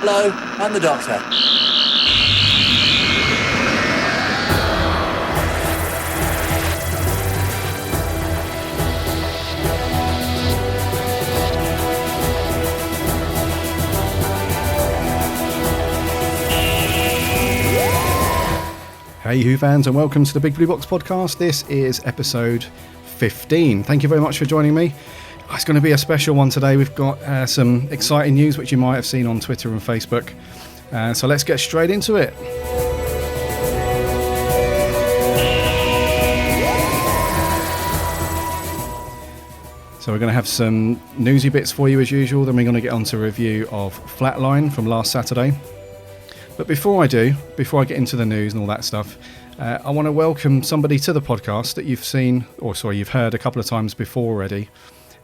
Hello, I'm the Doctor. Hey Who fans, and welcome to the Big Blue Box podcast. This is episode 15. Thank you very much for joining me. It's going to be a special one today. We've got some exciting news which you might have seen on Twitter and Facebook. So let's get straight into it. So we're going to have some newsy bits for you as usual. Then we're going to get on to a review of Flatline from last Saturday. But before I get into the news and all that stuff, I want to welcome somebody to the podcast that you've heard a couple of times before already.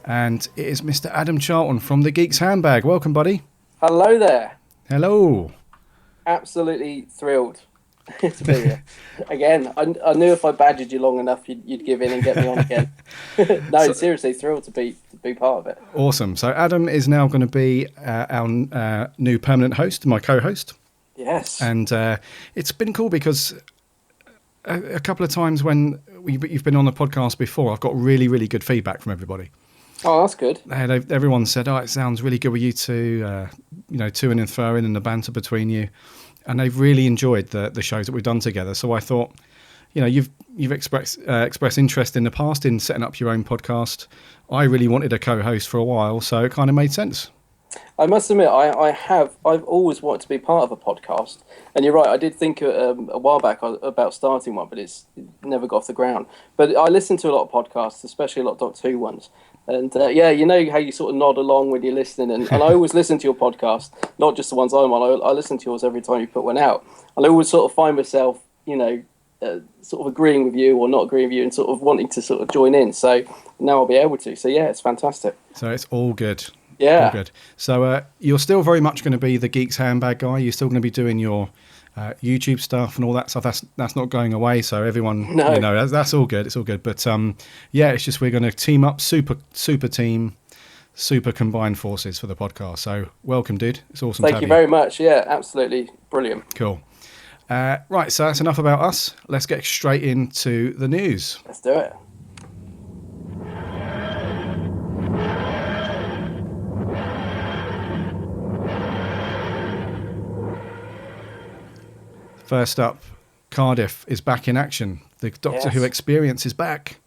And it is Mr. Adam Charlton from the Geeks Handbag. Welcome, buddy. Hello there. Hello. Absolutely thrilled to be here. Again, I knew if I badgered you long enough, you'd give in and get me on again. Seriously, thrilled to be part of it. Awesome. So Adam is now going to be our new permanent host, my co-host. Yes. And it's been cool because a couple of times when you've been on the podcast before, I've got really, really good feedback from everybody. Oh, that's good. Everyone said, it sounds really good with you two, to-ing and throwing and the banter between you. And they've really enjoyed the shows that we've done together. So I thought, you've expressed interest in the past in setting up your own podcast. I really wanted a co-host for a while, so it kind of made sense. I must admit, I've always wanted to be part of a podcast, and you're right. I did think a while back about starting one, but it never got off the ground. But I listen to a lot of podcasts, especially a lot of Doctor Who ones, and you know how you sort of nod along when you're listening, and I always listen to your podcast, not just the ones I'm on. I listen to yours every time you put one out, and I always sort of find myself, sort of agreeing with you or not agreeing with you, and sort of wanting to sort of join in. So now I'll be able to. So yeah, it's fantastic. So it's all good. Yeah. All good. So you're still very much going to be the Geeks Handbag guy. You're still going to be doing your YouTube stuff and all that stuff. That's not going away. So everyone, that's all good. It's all good. But it's just we're going to team up, super team, super combined forces for the podcast. So welcome, dude. It's awesome. Thank you very much. Yeah, absolutely brilliant. Cool. Right. So that's enough about us. Let's get straight into the news. Let's do it. First up, Cardiff is back in action. The Doctor Who experience is back.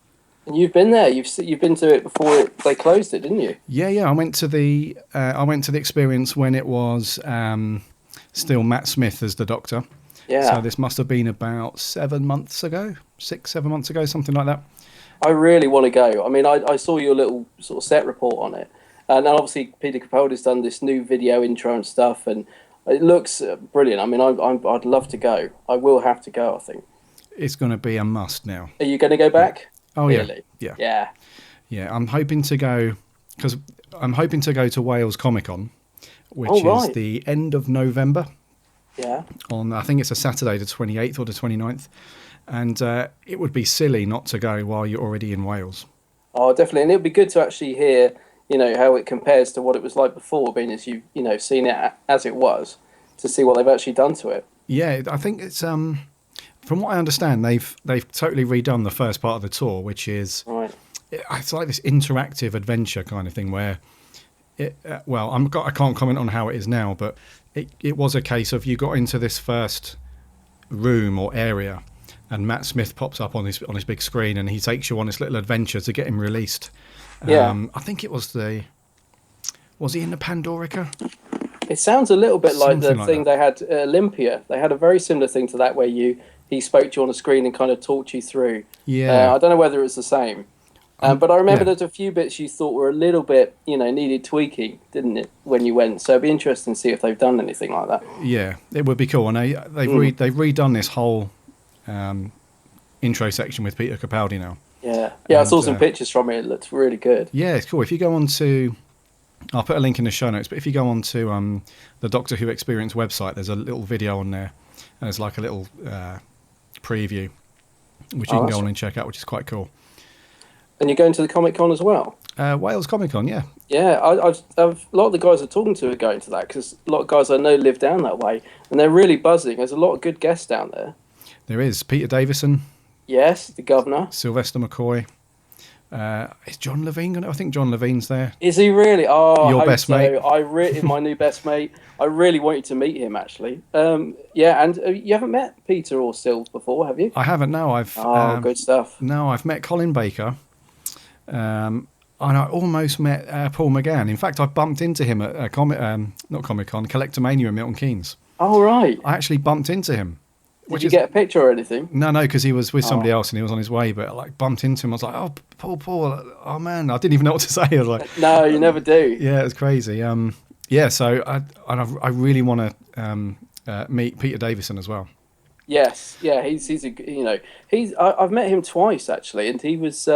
And you've been there. You've been to it before they closed it, didn't you? Yeah. I went to the experience when it was still Matt Smith as the Doctor. Yeah. So this must have been about 7 months ago, 6-7 months ago, something like that. I really want to go. I mean, I saw your little sort of set report on it, and obviously Peter Capaldi's done this new video intro and stuff, and it looks brilliant. I mean, I'd love to go. I will have to go, I think. It's going to be a must now. Are you going to go back? Oh, really? Yeah. I'm hoping to go to Wales Comic Con, which is the end of November. Yeah. I think it's a Saturday, the 28th or the 29th. And it would be silly not to go while you're already in Wales. Oh, definitely. And it would be good to actually hear how it compares to what it was like before, being as you've, seen it as it was, to see what they've actually done to it. Yeah, I think it's, from what I understand, they've totally redone the first part of the tour, which is, it's like this interactive adventure kind of thing where, I can't comment on how it is now, but it was a case of you got into this first room or area, and Matt Smith pops up on his big screen, and he takes you on this little adventure to get him released. I think it was was he in the Pandorica? It sounds a little bit like Something the thing they had Olympia. They had a very similar thing to that where he spoke to you on a screen and kind of talked you through. Yeah. I don't know whether it's the same. But I remember there's a few bits you thought were a little bit, needed tweaking, didn't it, when you went? So it'd be interesting to see if they've done anything like that. Yeah, it would be cool. And they've redone this whole intro section with Peter Capaldi now. Yeah, I saw some pictures from it. It looks really good. Yeah, it's cool. If you go on to, I'll put a link in the show notes, but if you go on to the Doctor Who Experience website, there's a little video on there, and it's like a little preview, which you can go on and check out, which is quite cool. And you're going to the Comic Con as well? Wales Comic Con, yeah. Yeah, I've a lot of the guys I'm talking to are going to that because a lot of guys I know live down that way, and they're really buzzing. There's a lot of good guests down there. There is Peter Davison. Yes, the governor. Sylvester McCoy. Is John Levine going to? I think John Levine's there. Is he really? Oh, your best mate. My new best mate. I really want you to meet him, actually. Yeah, and you haven't met Peter or Syl before, have you? I haven't. No, good stuff. No, I've met Colin Baker. And I almost met Paul McGann. In fact, I bumped into him at not Comic-Con, Collectomania in Milton Keynes. Oh, right. I actually bumped into him. Did you get a picture or anything? No, because he was with somebody else and he was on his way. But I bumped into him. I was like, "Oh, Paul! Oh man!" I didn't even know what to say. I was like, "No, you never do." Yeah, it was crazy. Yeah. So I really want to meet Peter Davison as well. Yes, yeah. I've met him twice actually, and he was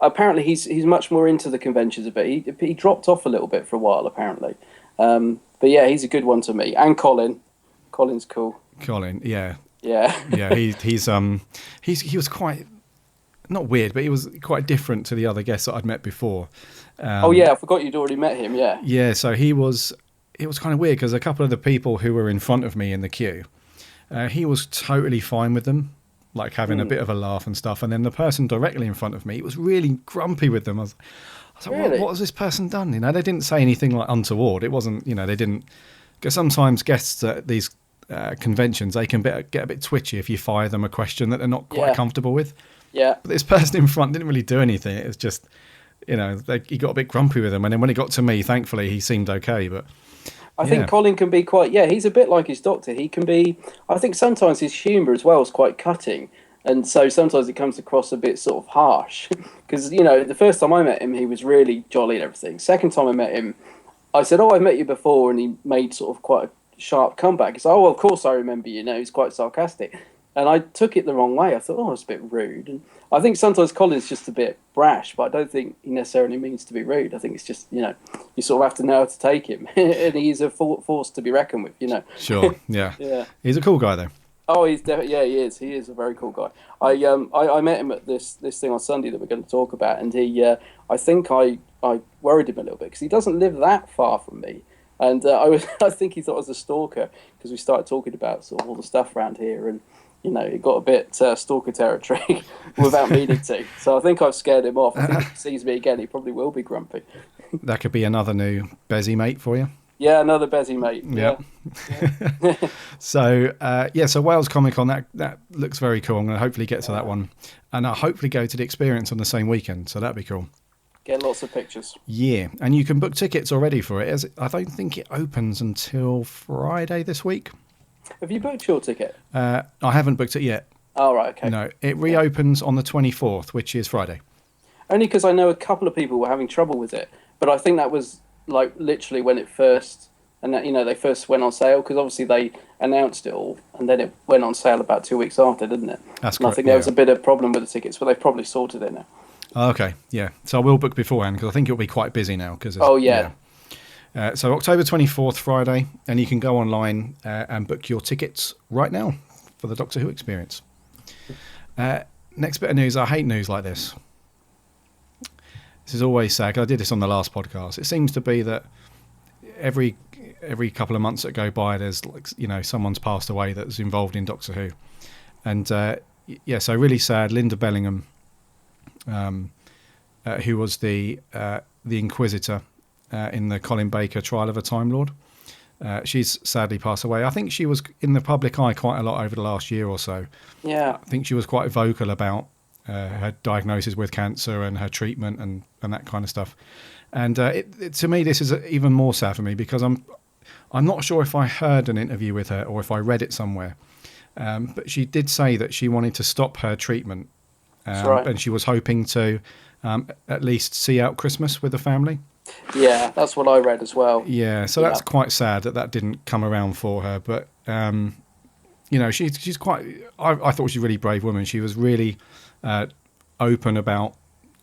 apparently he's much more into the conventions a bit. He dropped off a little bit for a while apparently, but yeah, he's a good one to meet. And Colin's cool. Colin, yeah. Yeah. Yeah, he was quite, not weird, but he was quite different to the other guests that I'd met before. Oh yeah, I forgot you'd already met him, yeah. Yeah, so it was kind of weird because a couple of the people who were in front of me in the queue, he was totally fine with them, like having a bit of a laugh and stuff. And then the person directly in front of me, was really grumpy with them. I was like, really? what has this person done? You know, they didn't say anything like untoward. It wasn't, they didn't, because sometimes guests at these conventions, they can get a bit twitchy if you fire them a question that they're not quite comfortable with. Yeah. But this person in front didn't really do anything. It was just, he got a bit grumpy with them. And then when it got to me, thankfully, he seemed okay. But I think Colin can be quite, he's a bit like his doctor. He can be, I think sometimes his humour as well is quite cutting. And so sometimes it comes across a bit sort of harsh. Because, the first time I met him, he was really jolly and everything. Second time I met him, I said, I've met you before. And he made sort of quite a sharp comeback. He's like, of course I remember you. He's quite sarcastic. And I took it the wrong way. I thought, it's a bit rude. And I think sometimes Colin's just a bit brash, but I don't think he necessarily means to be rude. I think it's just, you sort of have to know how to take him. And he's a force to be reckoned with, Sure, yeah. Yeah. He's a cool guy, though. Oh, he's definitely, he is. He is a very cool guy. I met him at this thing on Sunday that we're going to talk about, and he, I think I worried him a little bit because he doesn't live that far from me. And I think he thought I was a stalker because we started talking about sort of all the stuff around here, and it got a bit stalker territory without meaning to. So I think I've scared him off. I think if he sees me again, he probably will be grumpy. That could be another new Bezzy mate for you. Yeah, another Bezzy mate. Yeah. So Wales Comic Con, that looks very cool. I'm going to hopefully get to that one, and I'll hopefully go to the experience on the same weekend. So that'd be cool. Get lots of pictures. Yeah, and you can book tickets already for it. I don't think it opens until Friday this week. Have you booked your ticket? I haven't booked it yet. Oh, right, okay. No, it reopens on the 24th, which is Friday. Only because I know a couple of people were having trouble with it, but I think that was like literally when it first, and that, they first went on sale, because obviously they announced it all, and then it went on sale about 2 weeks after, didn't it? That's correct. And I think there was a bit of problem with the tickets, but they've probably sorted it now. Okay, yeah. So I will book beforehand because I think it'll be quite busy now. So October 24th, Friday, and you can go online and book your tickets right now for the Doctor Who experience. Next bit of news. I hate news like this. This is always sad, 'cause I did this on the last podcast. It seems to be that every couple of months that go by, there's someone's passed away that's involved in Doctor Who. And so really sad. Linda Bellingham, who was the Inquisitor in the Colin Baker Trial of a Time Lord. She's sadly passed away. I think she was in the public eye quite a lot over the last year or so. Yeah. I think she was quite vocal about her diagnosis with cancer and her treatment and that kind of stuff. And to me, this is even more sad for me because I'm not sure if I heard an interview with her or if I read it somewhere. But she did say that she wanted to stop her treatment. That's right. And she was hoping to at least see out Christmas with the family. Yeah, that's what I read as well. Yeah, so that's quite sad that didn't come around for her. But, she's quite... I thought she was a really brave woman. She was really open about,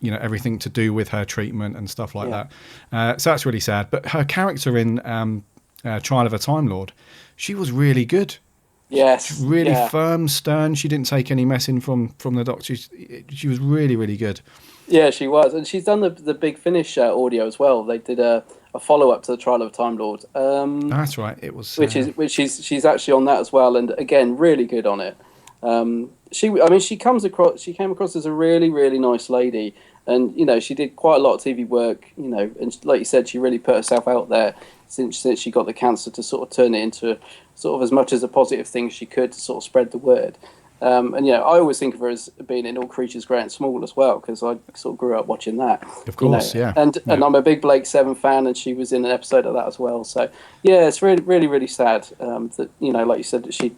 everything to do with her treatment and stuff like that. So that's really sad. But her character in Trial of a Time Lord, she was really good. Yes. Really firm, stern. She didn't take any messing from the Doctor. She was really, really good. Yeah, she was, and she's done the Big Finish audio as well. They did a follow up to the Trial of a Time Lord. That's right. It was She's actually on that as well, and again, really good on it. She came across as a really, really nice lady, and she did quite a lot of TV work. And like you said, she really put herself out there since she got the cancer to sort of turn it into sort of as much as a positive thing as she could to sort of spread the word. I always think of her as being in All Creatures Great and Small as well, because I sort of grew up watching that. Of course, yeah. And I'm a big Blake Seven fan, and she was in an episode of that as well. So yeah, it's really, really, really sad that like you said, that she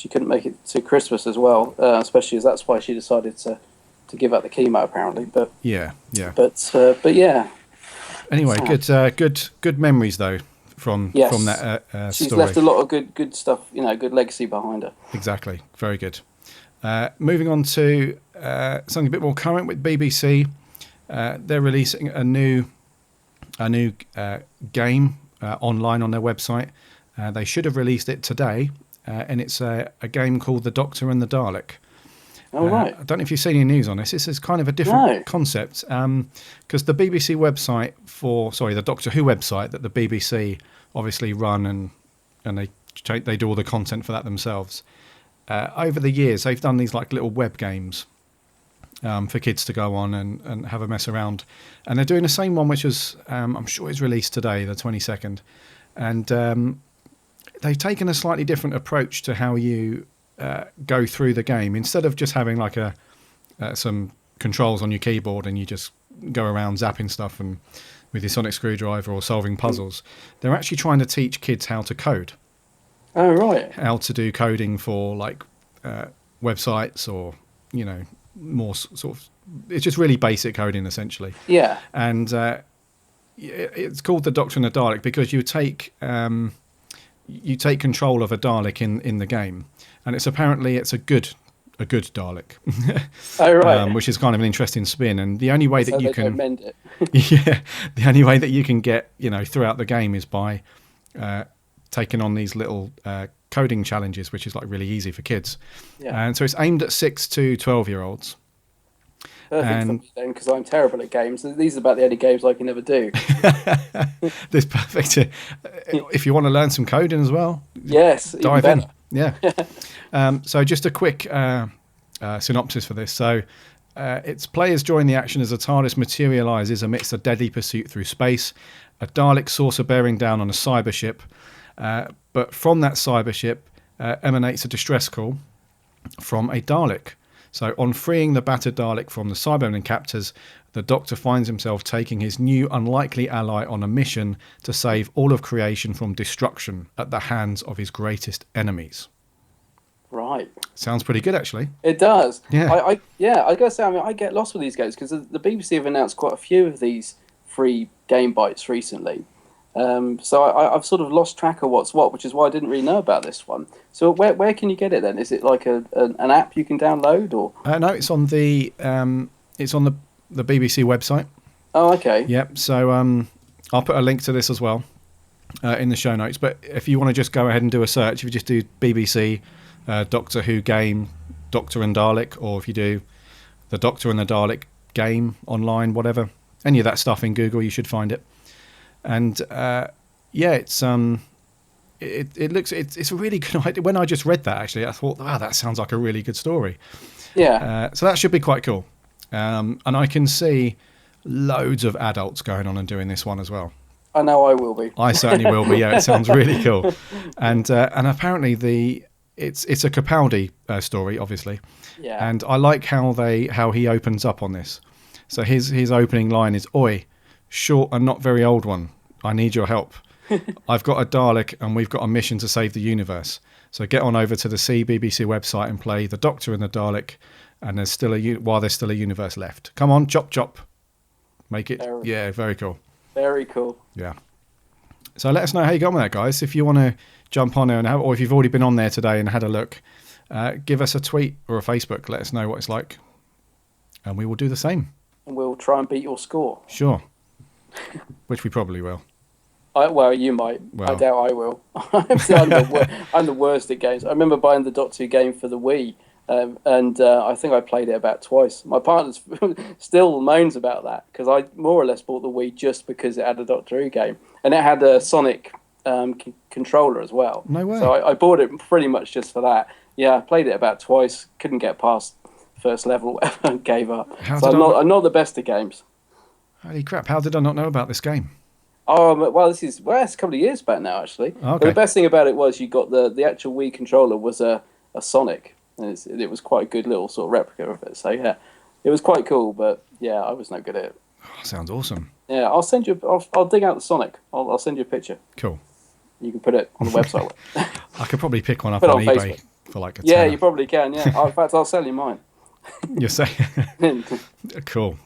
couldn't make it to Christmas as well, especially as that's why she decided to give up the chemo apparently. But yeah. But yeah. Anyway, good memories though from that She's story. left a lot of good stuff, good legacy behind her. Exactly, very good. Moving on to something a bit more current with BBC. They're releasing a new game online on their website. They should have released it today, and it's a game called The Doctor and the Dalek. Oh, right. I don't know if you've seen any news on this. This is kind of a different concept, because the BBC website the Doctor Who website that the BBC obviously run and they do all the content for that themselves. Over the years, they've done these like little web games for kids to go on and have a mess around. And they're doing the same one, which was, I'm sure is released today, the 22nd. And they've taken a slightly different approach to how you go through the game. Instead of just having like some controls on your keyboard and you just go around zapping stuff and with your sonic screwdriver or solving puzzles, they're actually trying to teach kids how to code. Oh, right. How to do coding for like websites or, more sort of, it's just really basic coding essentially. Yeah. And it's called The Doctor and the Dalek because you take control of a Dalek in the game, and it's a good Dalek. Oh, right. Which is kind of an interesting spin, and the only way that you can mend it. yeah, the only way that you can get throughout the game is by taking on these little coding challenges, which is like really easy for kids. Yeah. And so it's aimed at 6 to 12-year-olds. Perfect for me then, because I'm terrible at games. These are about the only games I can ever do. This perfect. If you want to learn some coding as well, yes, dive in. Yeah. So just a quick synopsis for this. So its players join the action as a TARDIS materializes amidst a deadly pursuit through space. A Dalek saucer bearing down on a cyber ship. But from that cyber ship emanates a distress call from a Dalek. So on freeing the battered Dalek from the Cybermen captors, the Doctor finds himself taking his new unlikely ally on a mission to save all of creation from destruction at the hands of his greatest enemies. Right. Sounds pretty good, actually. It does. Yeah. I gotta say, I get lost with these games because the BBC have announced quite a few of these free game bites recently. So I've sort of lost track of what's what, which is why I didn't really know about this one. So where can you get it then? Is it like an app you can download, or? No, it's on the BBC website. Oh, okay. Yep. So I'll put a link to this as well in the show notes. But if you want to just go ahead and do a search, if you just do BBC Doctor Who game Doctor and Dalek, or if you do the Doctor and the Dalek game online, whatever, any of that stuff in Google, you should find it. And it's it's a really good idea. When I just read that, actually, I thought, wow, that sounds like a really good story. Yeah. So that should be quite cool. And I can see loads of adults going on and doing this one as well. I know I will be. I certainly will be. Yeah, it sounds really cool. And apparently it's a Capaldi story, obviously. Yeah. And I like how he opens up on this. So his opening line is, "Oi, short and not very old one. I need your help. I've got a Dalek and we've got a mission to save the universe. So get on over to the BBC website and play The Doctor and the Dalek, and while there's still a universe left. Come on, chop chop. Make it." Very cool. Very cool. Yeah. So let us know how you got on with that, guys. If you want to jump on there or if you've already been on there today and had a look, give us a tweet or a Facebook. Let us know what it's like, and we will do the same. And we'll try and beat your score. Sure. Which we probably will. You might. I doubt I will. I'm the worst at games. I remember buying the Doctor Who game for the Wii, And I think I played it about twice. My partner still moans about that because I more or less bought the Wii just because it had a Doctor Who game and it had a Sonic controller as well. No way. So I bought it pretty much just for that. Yeah, I played it about twice. Couldn't get past first level and gave up. I'm not the best at games. Holy crap! How did I not know about this game? Oh well, it's a couple of years back now actually. Okay. But the best thing about it was you got the actual Wii controller was a Sonic. And it was quite a good little sort of replica of it. So yeah, it was quite cool. But yeah, I was no good at it. Oh, sounds awesome. Yeah, I'll send you. I'll dig out the Sonic. I'll send you a picture. Cool. You can put it on the website. I could probably pick one up Put on it on eBay Facebook. for like a Yeah, tenner. you probably can. Yeah. In fact, I'll sell you mine. You say? Cool.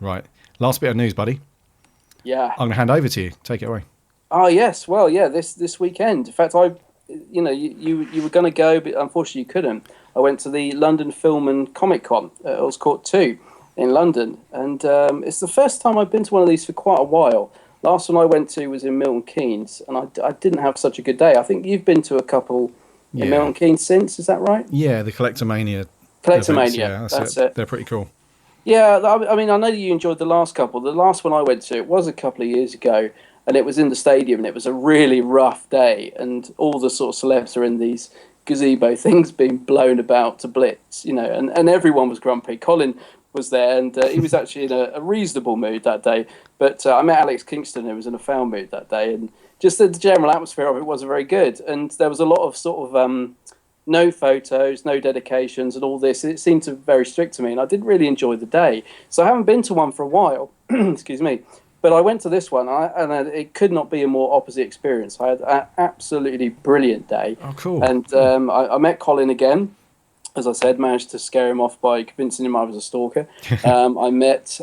Right. Last bit of news, buddy. Yeah. I'm gonna hand over to you. Take it away. Oh yes. Well, yeah. This weekend. In fact, you were going to go, but unfortunately you couldn't. I went to the London Film and Comic Con, Earls Court 2 in London, and it's the first time I've been to one of these for quite a while. Last one I went to was in Milton Keynes, and I didn't have such a good day. I think you've been to a couple in Milton Keynes since, is that right? Yeah, the Collectomania. Collectomania, that's it. They're pretty cool. Yeah, I mean, I know you enjoyed the last couple. The last one I went to, it was a couple of years ago, and it was in the stadium, and it was a really rough day, and all the sort of celebs are in these gazebo things being blown about to blitz, and everyone was grumpy. Colin was there, and he was actually in a reasonable mood that day, but I met Alex Kingston, who was in a foul mood that day, and just the general atmosphere of it wasn't very good, and there was a lot of sort of no photos, no dedications, and all this. It seemed very strict to me, and I didn't really enjoy the day. So I haven't been to one for a while, excuse me, but I went to this one, and it could not be a more opposite experience. I had an absolutely brilliant day. Oh, cool. And I met Colin again. As I said, managed to scare him off by convincing him I was a stalker. I met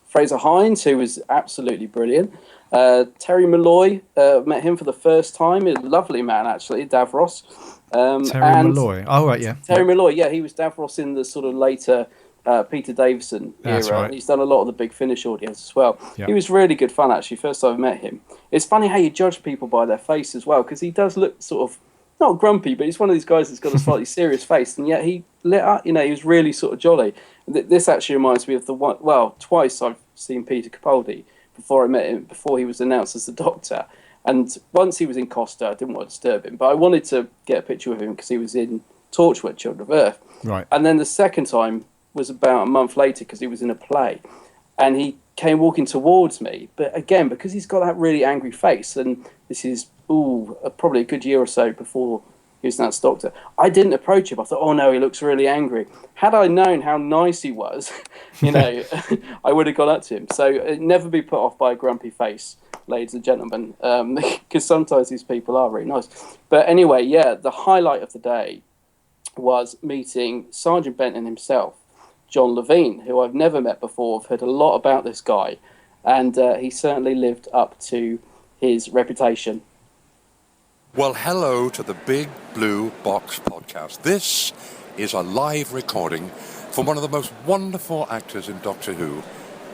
Fraser Hines, who was absolutely brilliant. Terry Malloy, met him for the first time. He's a lovely man, actually, Davros. Terry Malloy. Oh, right, yeah. Terry Malloy, yeah, he was Davros in the sort of later Peter Davison era. That's right. He's done a lot of the Big Finish audience as well. Yeah. He was really good fun, actually, first time I met him. It's funny how you judge people by their face as well, because he does look sort of, not grumpy, but he's one of these guys that's got a slightly serious face, and yet he lit up, he was really sort of jolly. This actually reminds me of the one, well, twice I've seen Peter Capaldi before I met him, before he was announced as the Doctor. And once he was in Costa, I didn't want to disturb him, but I wanted to get a picture with him because he was in Torchwood, Children of Earth. Right. And then the second time was about a month later because he was in a play. And he came walking towards me, but again, because he's got that really angry face, and this is, probably a good year or so before he was announced Doctor, I didn't approach him. I thought, oh no, he looks really angry. Had I known how nice he was, I would have gone up to him. So never be put off by a grumpy face, ladies and gentlemen, because sometimes these people are really nice. But anyway, yeah, the highlight of the day was meeting Sergeant Benton himself, John Levine, who I've never met before. I've heard a lot about this guy, and he certainly lived up to his reputation. Well, hello to the Big Blue Box podcast. This is a live recording from one of the most wonderful actors in Doctor Who.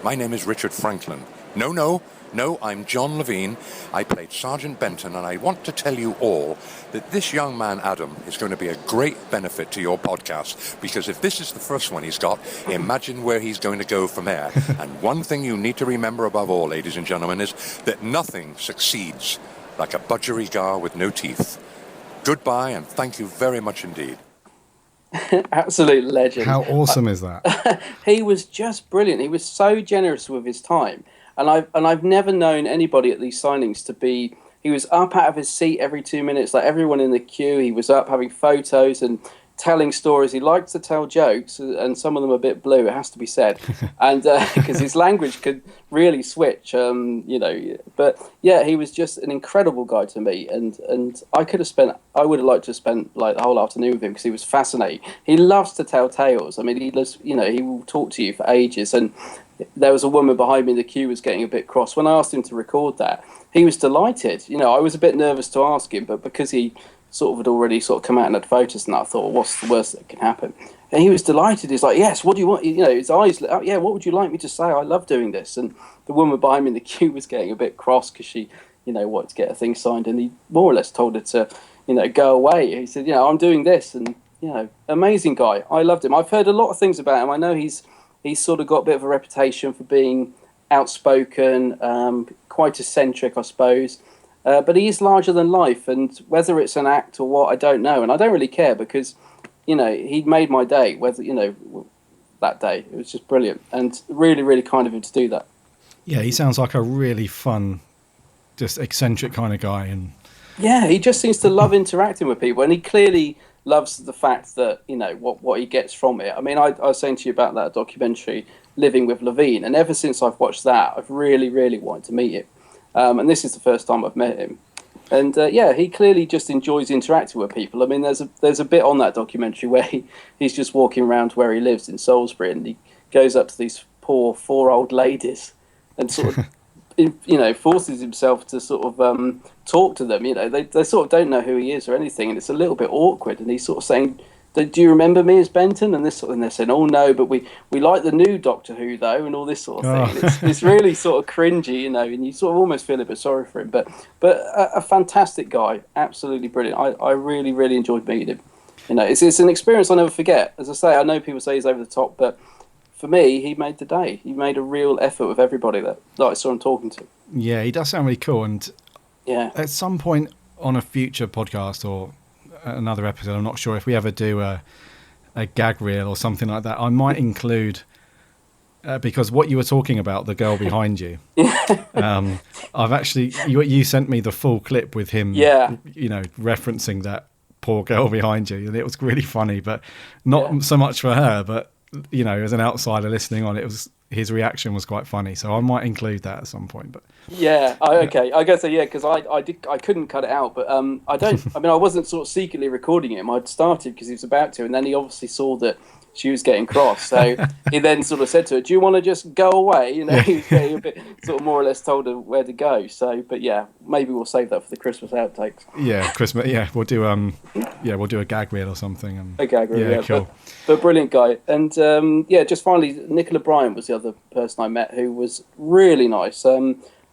My name is Richard Franklin. No, I'm John Levine. I played Sergeant Benton, and I want to tell you all that this young man, Adam, is going to be a great benefit to your podcast, because if this is the first one he's got, imagine where he's going to go from there. And one thing you need to remember above all, ladies and gentlemen, is that nothing succeeds like a budgerigar with no teeth. Goodbye, and thank you very much indeed. Absolute legend. How awesome is that? He was just brilliant. He was so generous with his time. And I've never known anybody at these signings to be. He was up out of his seat every 2 minutes, like everyone in the queue. He was up having photos and telling stories. He liked to tell jokes, and some of them a bit blue, it has to be said, and because his language could really switch, But yeah, he was just an incredible guy to me, and I would have liked to spend like the whole afternoon with him because he was fascinating. He loves to tell tales. I mean, he will talk to you for ages. And there was a woman behind me in the queue was getting a bit cross. When I asked him to record that, he was delighted. I was a bit nervous to ask him, but because he sort of had already sort of come out and had photos, and I thought, well, what's the worst that can happen? And he was delighted. He's like, yes, what do you want? His eyes lit up. Yeah, what would you like me to say? I love doing this. And the woman behind me in the queue was getting a bit cross because she, wanted to get a thing signed, and he more or less told her to, go away. He said, I'm doing this, and amazing guy. I loved him. I've heard a lot of things about him. I know he's sort of got a bit of a reputation for being outspoken, quite eccentric, I suppose. But he is larger than life, and whether it's an act or what, I don't know. And I don't really care because, he made my day, that day. It was just brilliant and really, really kind of him to do that. Yeah, he sounds like a really fun, just eccentric kind of guy. And yeah, he just seems to love interacting with people, and he clearly loves the fact that, what he gets from it. I mean, I was saying to you about that documentary, Living with Levine, and ever since I've watched that, I've really, really wanted to meet him. And this is the first time I've met him. And he clearly just enjoys interacting with people. I mean, there's a bit on that documentary where he's just walking around where he lives in Salisbury, and he goes up to these poor 4 old ladies and sort of, forces himself to sort of talk to them. They sort of don't know who he is or anything, and it's a little bit awkward. And he's sort of saying, "Do you remember me as Benton?" And they're saying, "Oh no, but we like the new Doctor Who though," and all this sort of thing. It's really sort of cringy, and you sort of almost feel a bit sorry for him. But a fantastic guy, absolutely brilliant. I really, really enjoyed meeting him. It's an experience I'll never forget. As I say, I know people say he's over the top, but for me, he made the day. He made a real effort with everybody that I saw him talking to. Yeah, he does sound really cool. And yeah, at some point on a future podcast or another episode, I'm not sure if we ever do a gag reel or something like that, I might include because what you were talking about, the girl behind you, I've actually you sent me the full clip with him, referencing that poor girl behind you, and it was really funny, but not so much for her, but as an outsider listening on, his reaction was quite funny, so I might include that at some point. But okay, I guess because I couldn't cut it out, but I wasn't sort of secretly recording him. I'd started because he was about to, and then he obviously saw that she was getting cross, so he then sort of said to her, "Do you want to just go away?" He was getting a bit sort of more or less told her where to go. So, but maybe we'll save that for the Christmas outtakes. Yeah, Christmas. Yeah, we'll do a gag reel or something. A gag reel, yeah, cool. But brilliant guy, and just finally, Nicola Bryant was the other person I met who was really nice.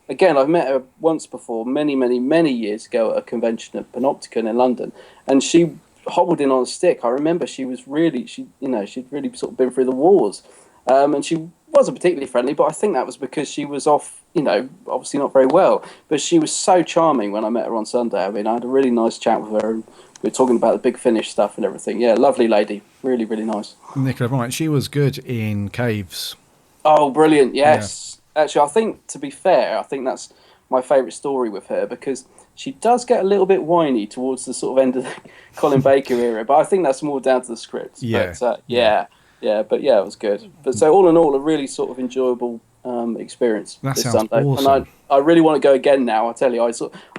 Again, I've met her once before, many, many, many years ago at a convention at Panopticon in London, and she hobbled in on a stick. I remember she'd really sort of been through the wars, and she wasn't particularly friendly, but I think that was because she was off, obviously not very well, but she was so charming when I met her on Sunday. I mean, I had a really nice chat with her, and we were talking about the Big Finish stuff and everything. Yeah, lovely lady, really, really nice. Nicola Bryant, she was good in Caves. Oh, brilliant, yes. Yeah. Actually, I think, to be fair, I think that's my favourite story with her, because she does get a little bit whiny towards the sort of end of the Colin Baker era, but I think that's more down to the script. Yeah. But, it was good. But so all in all, a really sort of enjoyable experience that this sounds Sunday. awesome. And I really want to go again now. I tell you,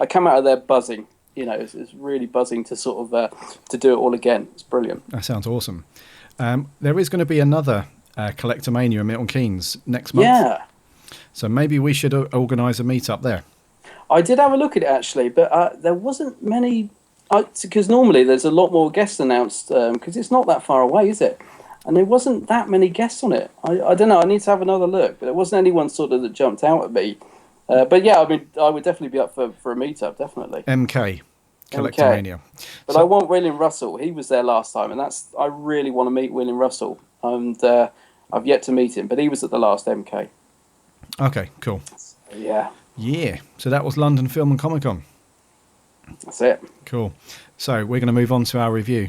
I come out of there buzzing. It's really buzzing to sort of to do it all again. It's brilliant. That sounds awesome. There is going to be another Collectomania in Milton Keynes next month. Yeah. So maybe we should organise a meet-up there. I did have a look at it, actually, but there wasn't many... Because normally there's a lot more guests announced, because it's not that far away, is it? And there wasn't that many guests on it. I don't know, I need to have another look, but there wasn't anyone sort of that jumped out at me. But yeah, I mean, I would definitely be up for a meet-up, definitely. MK, Collectomania. But I want William Russell. He was there last time, and I really want to meet William Russell. And I've yet to meet him, but he was at the last MK. Okay, cool. Yeah. Yeah, so that was London Film and Comic Con. That's it. Cool. So we're going to move on to our review.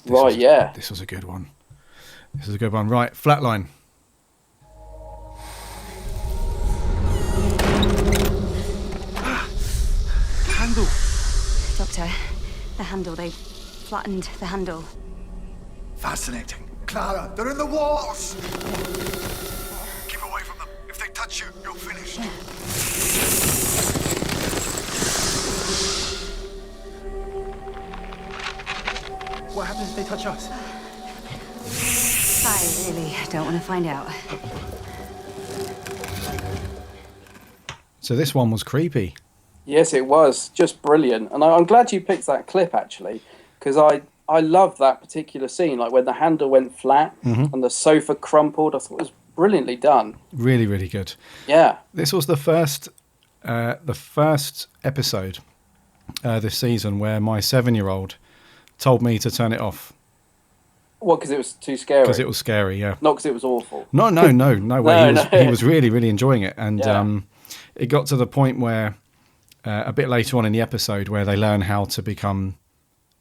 This was a good one. Right, Flatline. Handle. Doctor, the handle. They flattened the handle. Fascinating. Clara, they're in the walls! Keep away from them. If they touch you, you're finished. What happens if they touch us? I really don't want to find out. So this one was creepy. Yes, it was. Just brilliant. And I'm glad you picked that clip, actually, because I love that particular scene, like when the handle went flat and the sofa crumpled. I thought it was brilliantly done. Really, really good. Yeah. This was the first episode this season where my 7-year-old told me to turn it off. What, because it was too scary? Because it was scary, yeah. Not because it was awful. No way. No, He was really, really enjoying it. And Yeah. it got to the point where, a bit later on in the episode, where they learn how to become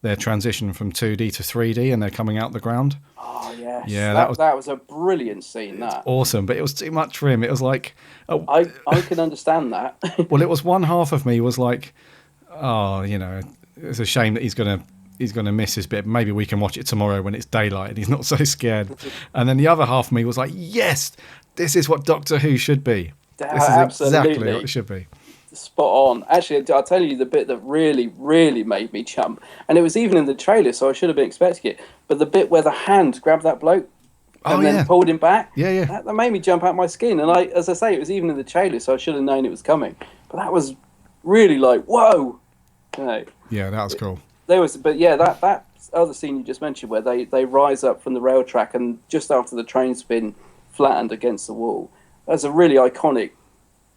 their transition from 2D to 3D and they're coming out the ground. Oh, yes. Yeah, that was a brilliant scene, that. Awesome, but it was too much for him. It was like... I can understand that. Well, it was one half of me was like, oh, it's a shame that he's gonna miss his bit. Maybe we can watch it tomorrow when it's daylight and he's not so scared. And then the other half of me was like, yes, this is what Doctor Who should be. This is Absolutely. exactly what it should be. Spot on. Actually, I'll tell you the bit that really, really made me jump, and it was even in the trailer, so I should have been expecting it. But the bit where the hand grabbed that bloke and then pulled him back, that made me jump out my skin. And as I say, it was even in the trailer, so I should have known it was coming. But that was really like, whoa. Yeah, that was cool. That other scene you just mentioned where they rise up from the rail track and just after the train's been flattened against the wall, that's a really iconic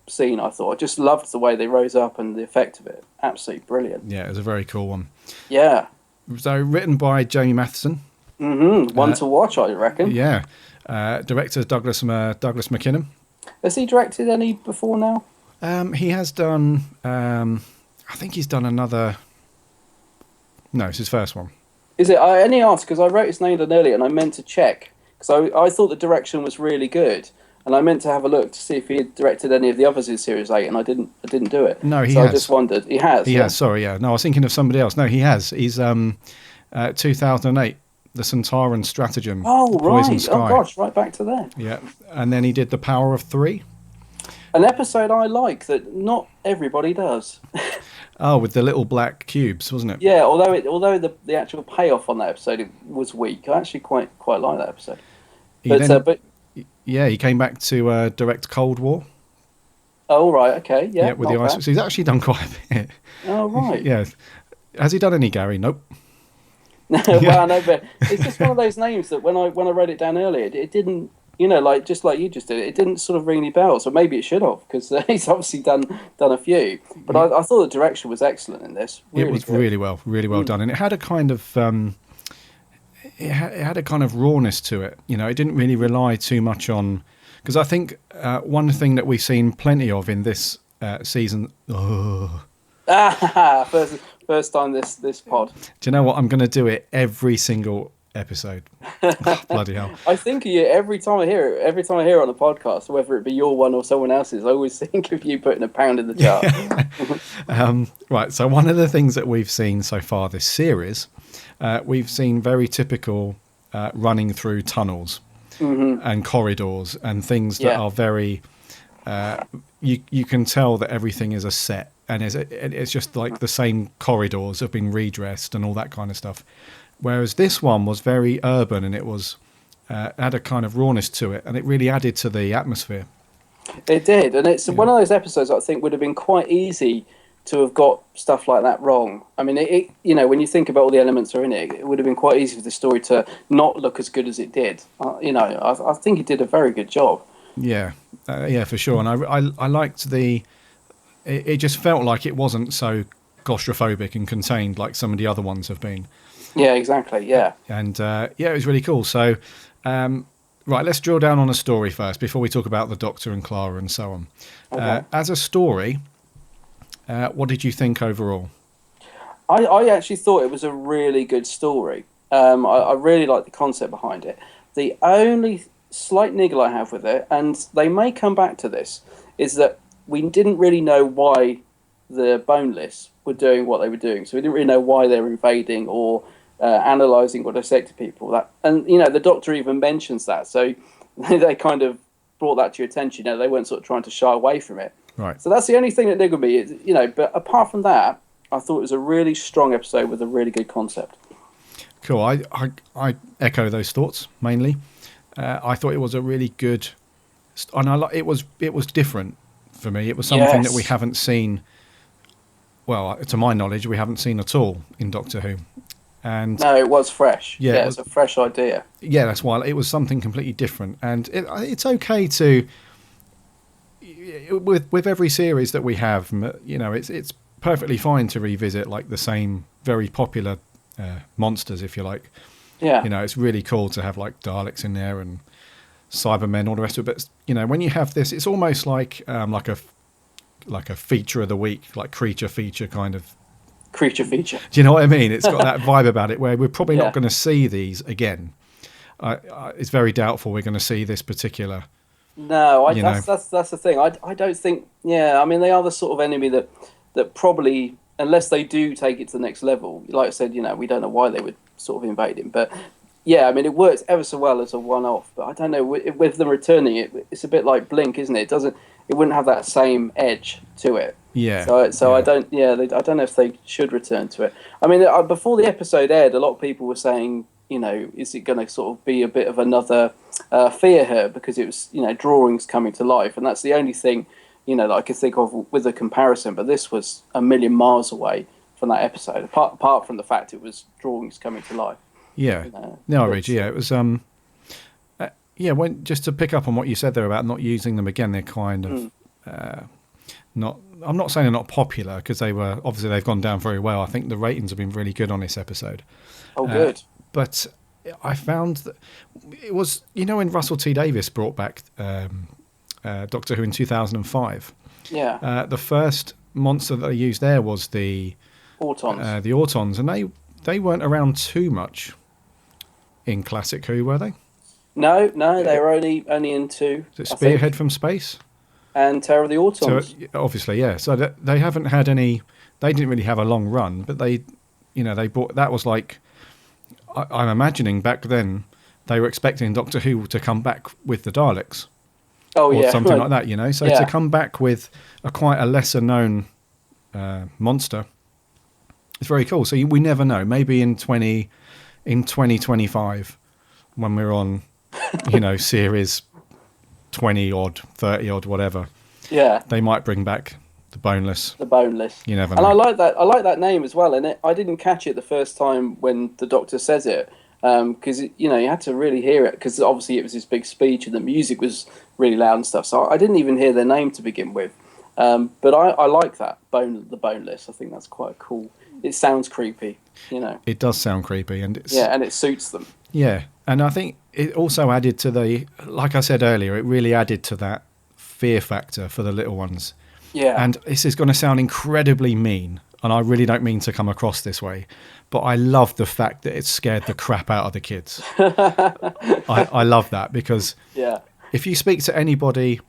scene. I thought I just loved the way they rose up and the effect of it. Absolutely brilliant. Yeah, it was a very cool one. Yeah. So written by Jamie Matheson. One to watch, I reckon. Yeah. Director Douglas McKinnon. Has he directed any before now? He has done. I think he's done another. No, it's his first one. Is it? I only asked because I wrote his name down earlier and I meant to check because I thought the direction was really good. And I meant to have a look to see if he had directed any of the others in Series 8, and I didn't do it. No, he has. has. I just wondered. He has? He has, sorry, yeah. No, I was thinking of somebody else. No, he has. He's 2008, The Centauran Stratagem. Oh, Poison right. Sky. Oh, gosh, right back to there. Yeah. And then he did The Power of Three. An episode I like that not everybody does. Oh, with the little black cubes, wasn't it? Yeah, although the actual payoff on that episode was weak, I actually quite like that episode. Yeah, he came back to direct Cold War. Oh, right, okay, yeah. With the ice. So he's actually done quite a bit. Oh, right. Yeah. Has he done any, Gary? Nope. Well, no, but it's just one of those names that when I wrote it down earlier, it didn't, just like you just did, it didn't sort of ring any bells, or maybe it should have, because he's obviously done a few. But I thought the direction was excellent in this. Really it was good. really well done, and it had a kind of it had a kind of rawness to it. It didn't really rely too much on, because I think one thing that we've seen plenty of in this season. First time this pod. Do you know what? I'm going to do it every single episode. Oh, bloody hell! I think of you every time I hear it. Every time I hear it on the podcast, whether it be your one or someone else's, I always think of you putting a pound in the jar. Right. So one of the things that we've seen so far this series, we've seen very typical running through tunnels and corridors and things that are very. You can tell that everything is a set, and it's just like the same corridors have been redressed and all that kind of stuff. Whereas this one was very urban, and it was had a kind of rawness to it, and it really added to the atmosphere. It did, and it's one of those episodes I think would have been quite easy to have got stuff like that wrong. I mean, when you think about all the elements are in it, it would have been quite easy for the story to not look as good as it did. I think it did a very good job. Yeah, for sure. And I liked it just felt like it wasn't so claustrophobic and contained like some of the other ones have been. Yeah, exactly, yeah. And it was really cool. So, right, let's drill down on a story first before we talk about the Doctor and Clara and so on. Okay. As a story, what did you think overall? I actually thought it was a really good story. I really liked the concept behind it. The only slight niggle I have with it, and they may come back to this, is that we didn't really know why the Boneless were doing what they were doing. So we didn't really know why they were invading or analysing or dissecting people. The Doctor even mentions that. So they kind of brought that to your attention. They weren't sort of trying to shy away from it. Right. So that's the only thing that niggled me. But apart from that, I thought it was a really strong episode with a really good concept. Cool. I echo those thoughts mainly. I thought it was a really good, and it was different for me. It was something that we haven't seen. Well, to my knowledge, we haven't seen at all in Doctor Who. And no, it was fresh. Yeah, it was a fresh idea. Yeah, that's why it was something completely different. And it's okay to, with every series that we have, it's perfectly fine to revisit like the same very popular monsters, if you like. Yeah. You know, it's really cool to have like Daleks in there and Cybermen, all the rest of it. But you know, when you have this, it's almost like a feature of the week, like creature feature kind of. Creature feature. Do you know what I mean? It's got that vibe about it where we're probably Yeah. not going to see these again. It's very doubtful we're going to see this particular. No, You know. that's the thing. I don't think. Yeah, I mean, they are the sort of enemy that probably, unless they do take it to the next level. Like I said, you know, we don't know why they would sort of invade him, but yeah, I mean, it works ever so well as a one-off. But I don't know with them returning it. It's a bit like Blink, isn't it? It wouldn't have that same edge to it. Yeah. So yeah. I don't. Yeah, I don't know if they should return to it. I mean, before the episode aired, a lot of people were saying, you know, is it going to sort of be a bit of another Fear Her, because it was, you know, drawings coming to life, and that's the only thing, you know, that I could think of with a comparison. But this was a million miles away from that episode, apart from the fact it was drawings coming to life. Yeah. You know, No, Rich. Yeah, it was. Just to pick up on what you said there about not using them again, they're kind of not. I'm not saying they're not popular, because they were, obviously they've gone down very well. I think the ratings have been really good on this episode. Oh, good. But I found that it was, you know, when Russell T Davies brought back Doctor Who in 2005. Yeah. The first monster that they used there was the Autons. the Autons, and they weren't around too much in Classic Who, were they? No, they were only in two. Is it I Spearhead think, from Space? and Terror of the Autons. So obviously, yeah. So they haven't had any. They didn't really have a long run, but they bought. That was like, I'm imagining back then they were expecting Doctor Who to come back with the Daleks, Oh, or yeah, something right. like that. You know, so Yeah. to come back with quite a lesser known monster, it's very cool. So we never know. Maybe in 2025, when we're on, you know, series 20 odd, 30 odd, whatever, Yeah. they might bring back the Boneless. The Boneless. You never And know. I like that. I like that name as well. And I didn't catch it the first time when the Doctor says it, because you had to really hear it, because obviously it was this big speech and the music was really loud and stuff. So I didn't even hear their name to begin with. But I like that the Boneless. I think that's quite cool. It sounds creepy, you know. It does sound creepy, and it's Yeah, and it suits them. yeah. And I think it also added to like I said earlier, it really added to that fear factor for the little ones. Yeah. And this is going to sound incredibly mean, and I really don't mean to come across this way, but I love the fact that it scared the crap out of the kids. I love that, because Yeah. if you speak to anybody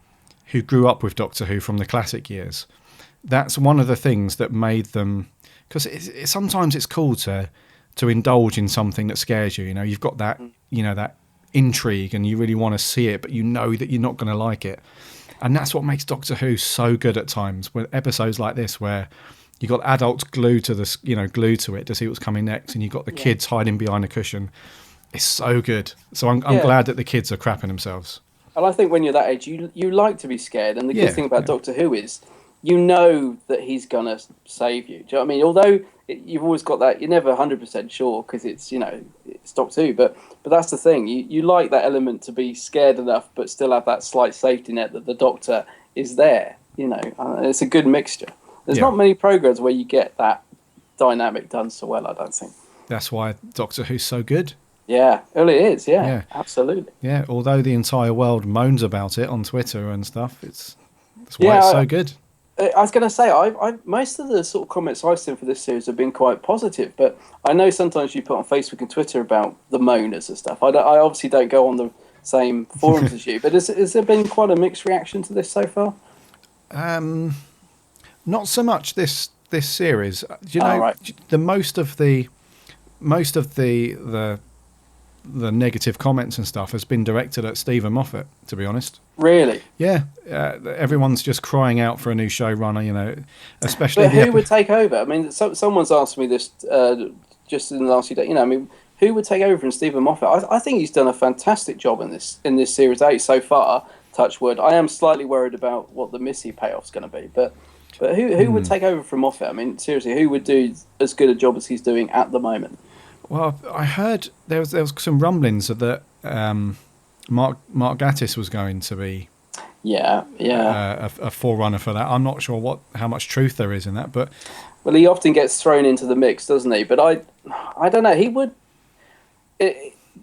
who grew up with Doctor Who from the classic years, that's one of the things that made them, because sometimes it's cool to indulge in something that scares you. You know, you've got that, you know, that intrigue, and you really want to see it, but you know that you're not going to like it. And that's what makes Doctor Who so good at times, with episodes like this where you got adults glued to it to see what's coming next, and you've got the kids hiding behind a cushion. It's so good. So I'm glad that the kids are crapping themselves. And I think when you're that age, you like to be scared. And the good thing about Doctor Who is, you know that he's gonna save you. Do you know what I mean? Although you've always got that, you're never 100% sure, because it's, you know, it's Doctor Who. But that's the thing. You like that element to be scared enough, but still have that slight safety net that the Doctor is there. You know, it's a good mixture. There's not many programs where you get that dynamic done so well, I don't think. That's why Doctor Who's so good. Yeah, well, it is. Yeah, Yeah. absolutely. Yeah, although the entire world moans about it on Twitter and stuff, that's why it's so good. I was going to say, I most of the sort of comments I've seen for this series have been quite positive, but I know sometimes you put on Facebook and Twitter about the moaners and stuff. I obviously don't go on the same forums as you, but has there been quite a mixed reaction to this so far? Not so much this series. Do you know, right. the most of the negative comments and stuff has been directed at Stephen Moffat, to be honest. Really? Yeah, everyone's just crying out for a new showrunner, you know, especially But who would take over? I mean, someone's asked me this just in the last few days. You know, I mean, who would take over from Stephen Moffat? I think he's done a fantastic job in this Series 8 so far, touch wood. I am slightly worried about what the Missy payoff's going to be, but who would take over from Moffat? I mean, seriously, who would do as good a job as he's doing at the moment? Well, I heard there was some rumblings that Mark Gatiss was going to be a forerunner for that. I'm not sure how much truth there is in that, but well, he often gets thrown into the mix, doesn't he? But I don't know. He would.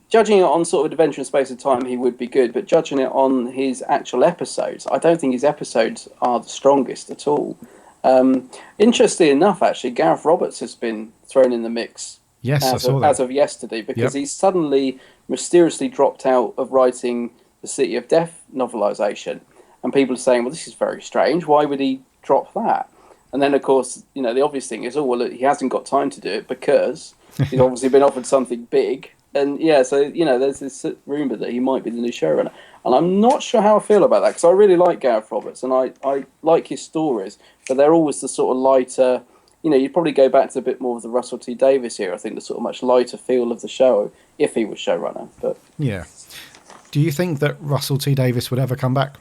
judging it on sort of adventure and space of time, he would be good. But judging it on his actual episodes, I don't think his episodes are the strongest at all. Interestingly enough, actually, Gareth Roberts has been thrown in the mix. Yes, I saw that. As of yesterday, because he's suddenly mysteriously dropped out of writing the City of Death novelisation. And people are saying, well, this is very strange. Why would he drop that? And then, of course, the obvious thing is, well, he hasn't got time to do it because he's obviously been offered something big. And, so, there's this rumour that he might be the new showrunner. And I'm not sure how I feel about that, because I really like Gareth Roberts, and I like his stories, but they're always the sort of lighter... you'd probably go back to a bit more of the Russell T Davies here. I think the sort of much lighter feel of the show if he was showrunner. But yeah, do you think that Russell T Davies would ever come back?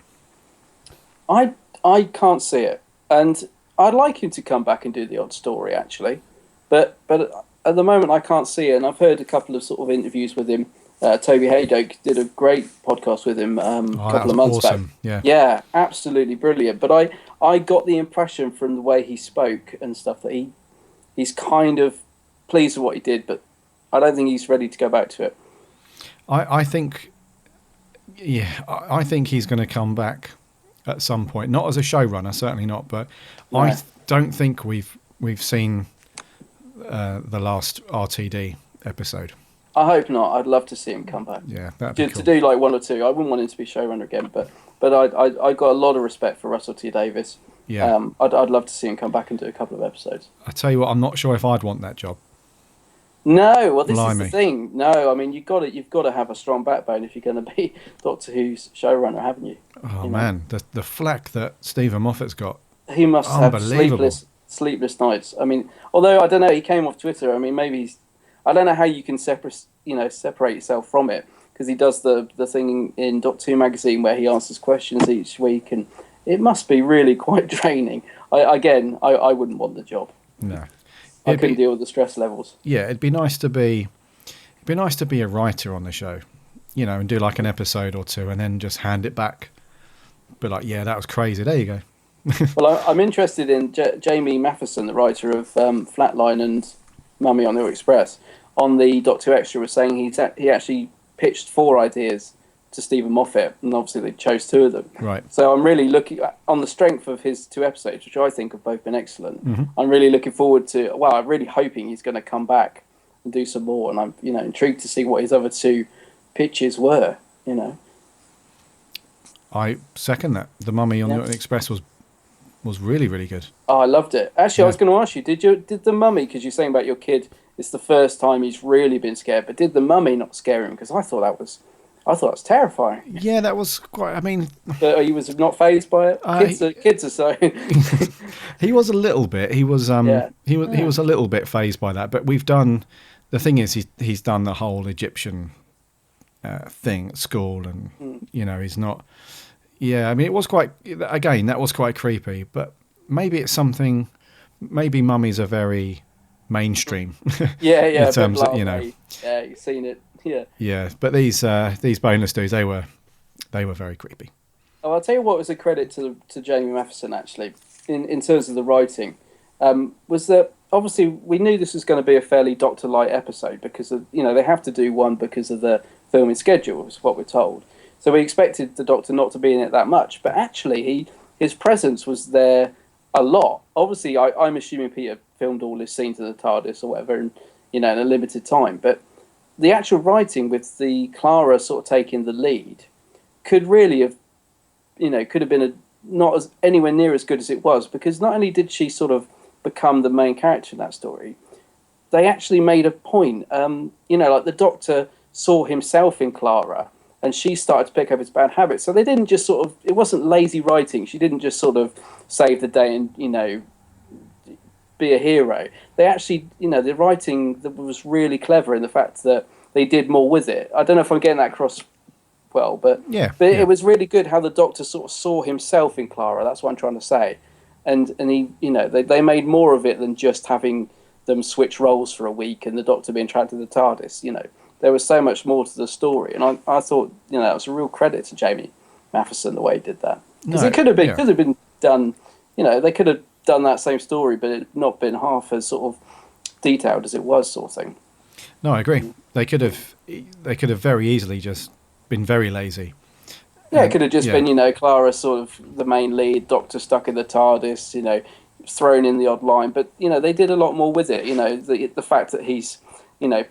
I can't see it, and I'd like him to come back and do the odd story actually, but at the moment I can't see it. And I've heard a couple of sort of interviews with him. Toby Haydock did a great podcast with him a couple of months back. Yeah, absolutely brilliant. But I got the impression from the way he spoke and stuff that he's kind of pleased with what he did, but I don't think he's ready to go back to it. I think he's going to come back at some point. Not as a showrunner, certainly not. But yeah. I don't think we've seen the last RTD episode. I hope not. I'd love to see him come back. Yeah, that'd be cool. To do like one or two. I wouldn't want him to be showrunner again, but I got a lot of respect for Russell T Davies. Yeah, I'd love to see him come back and do a couple of episodes. I tell you what, I'm not sure if I'd want that job. No, well, this is the thing. No, I mean you've got to have a strong backbone if you're going to be Doctor Who's showrunner, haven't you? Oh man, the flack that Stephen Moffat's got. He must have sleepless nights. I mean, although I don't know, he came off Twitter. I mean, maybe I don't know how you can separate yourself from it, because he does the thing in Doctor Who magazine where he answers questions each week, and it must be really quite draining. I wouldn't want the job. No, I couldn't deal with the stress levels. Yeah, it'd be nice to be a writer on the show, and do like an episode or two, and then just hand it back. But like, yeah, that was crazy. There you go. Well, I'm interested in Jamie Matheson, the writer of Flatline and Mummy on the Express. On the Doctor Who Extra was saying he actually pitched 4 ideas to Stephen Moffat, and obviously they chose 2 of them. Right. So I'm really looking on the strength of his 2 episodes, which I think have both been excellent. Mm-hmm. I'm really looking forward to. Well, I'm really hoping he's going to come back and do some more, and I'm intrigued to see what his other 2 pitches were. I second that. The Mummy on the Express was really, really good. Oh, I loved it. Actually, I was going to ask you, did the Mummy, because you're saying about your kid, it's the first time he's really been scared, but did the Mummy not scare him? Because I thought that was terrifying. Yeah, that was quite. I mean, but he was not fazed by it. Kids are so. He was a little bit. He was. He was a little bit fazed by that. But we've done. The thing is, he's done the whole Egyptian thing at school, and he's not. Yeah, I mean, it was quite. Again, that was quite creepy. But maybe it's something. Maybe mummies are very mainstream. Yeah. In terms of, Yeah, you've seen it. Yeah. Yeah, but these boneless dudes, they were very creepy. Oh, I'll tell you what was a credit to Jamie Matheson actually, in terms of the writing, was that obviously we knew this was going to be a fairly Doctor Light episode because of, they have to do one because of the filming schedule, is what we're told. So we expected the Doctor not to be in it that much, but actually his presence was there a lot. Obviously, I'm assuming Peter filmed all his scenes in the TARDIS or whatever, in a limited time. But the actual writing with the Clara sort of taking the lead could really have, could have been not as anywhere near as good as it was, because not only did she sort of become the main character in that story, they actually made a point. Like the Doctor saw himself in Clara, and she started to pick up his bad habits. So they didn't just sort of, it wasn't lazy writing. She didn't just sort of save the day and, be a hero. They actually, the writing that was really clever in the fact that they did more with it. I don't know if I'm getting that across well, but it was really good how the Doctor sort of saw himself in Clara. That's what I'm trying to say. And he, they made more of it than just having them switch roles for a week and the Doctor being trapped in the TARDIS. There was so much more to the story, and I thought, that was a real credit to Jamie Matheson the way he did that, because it could have been done. They could have done that same story, but it not been half as sort of detailed as it was, sort of thing. No, I agree. They could have very easily just been very lazy. Yeah, it could have just yeah. been, Clara sort of the main lead, Doctor stuck in the TARDIS, thrown in the odd line. But, they did a lot more with it. The fact that he's,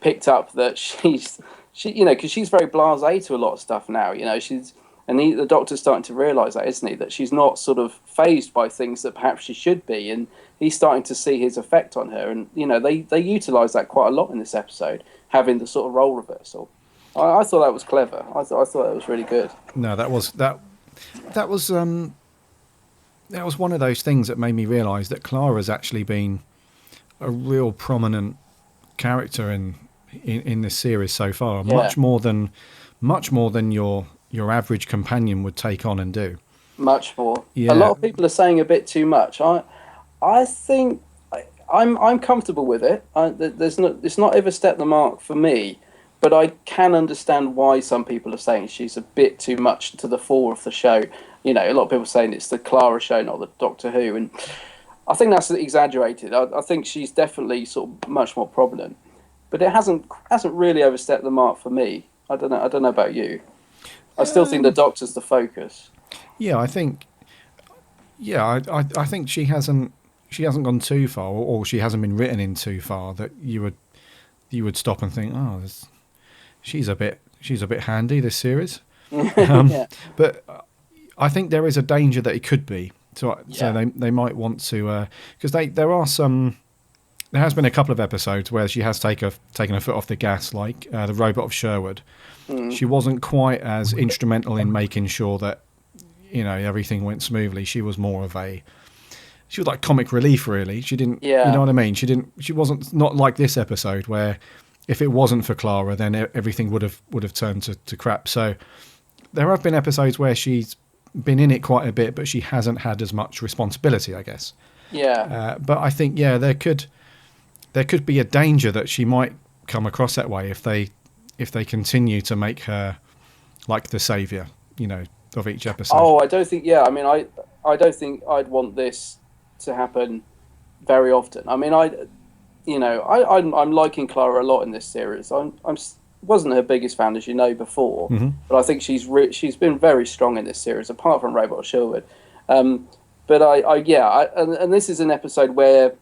picked up that because she's very blasé to a lot of stuff now. The Doctor's starting to realise that, isn't he? That she's not sort of fazed by things that perhaps she should be. And he's starting to see his effect on her. And, they utilise that quite a lot in this episode, having the sort of role reversal. I thought that was clever. I thought that was really good. No, that was one of those things that made me realise that Clara's actually been a real prominent character in this series so far. Yeah. Much more than your average companion would take on and do. Much more. Yeah. A lot of people are saying a bit too much. I think I'm comfortable with it. It's not overstepped the mark for me. But I can understand why some people are saying she's a bit too much to the fore of the show. A lot of people are saying it's the Clara show, not the Doctor Who, and I think that's exaggerated. I think she's definitely sort of much more prominent, but it hasn't really overstepped the mark for me. I don't know about you. I still think the Doctor's the focus. Yeah, I think. Yeah, I think she hasn't gone too far, or she hasn't been written in too far that you would stop and think, oh, she's a bit handy, this series. Yeah. But I think there is a danger that it could be. So they might want to, because there has been a couple of episodes where she has taken her foot off the gas, like the Robot of Sherwood. She wasn't quite as instrumental in making sure that everything went smoothly. She was more of she was like comic relief, really. She didn't, you know what I mean? She wasn't not like this episode where if it wasn't for Clara, then everything would have turned to crap. So there have been episodes where she's been in it quite a bit, but she hasn't had as much responsibility, I guess. Yeah. But I think there could be a danger that she might come across that way if they continue to make her like the saviour, of each episode. Oh, I don't think. Yeah, I mean, I don't think I'd want this to happen very often. I mean, I'm liking Clara a lot in this series. I wasn't her biggest fan, as you know, before, but I think she's been very strong in this series, apart from Robot of Sherwood. But and this is an episode where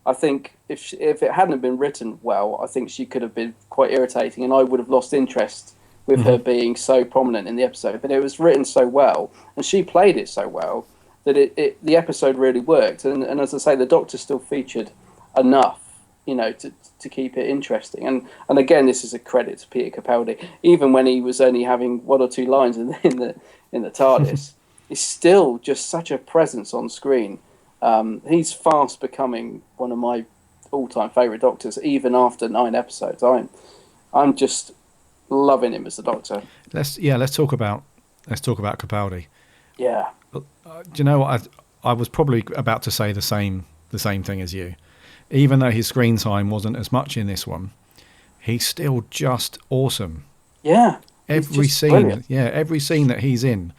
I think if it hadn't been written well, I think she could have been quite irritating, and I would have lost interest with her being so prominent in the episode. But it was written so well, and she played it so well that the episode really worked. And as I say, the Doctor still featured enough, to keep it interesting. And again, this is a credit to Peter Capaldi. Even when he was only having one or two lines in the TARDIS, he's still just such a presence on screen. He's fast becoming one of my all-time favourite Doctors, even after 9 episodes. I'm just loving him as the Doctor. Let's talk about Capaldi. Yeah. Do you know what? I was probably about to say the same thing as you. Even though his screen time wasn't as much in this one, he's still just awesome. Yeah. Every scene, brilliant. Every scene that he's in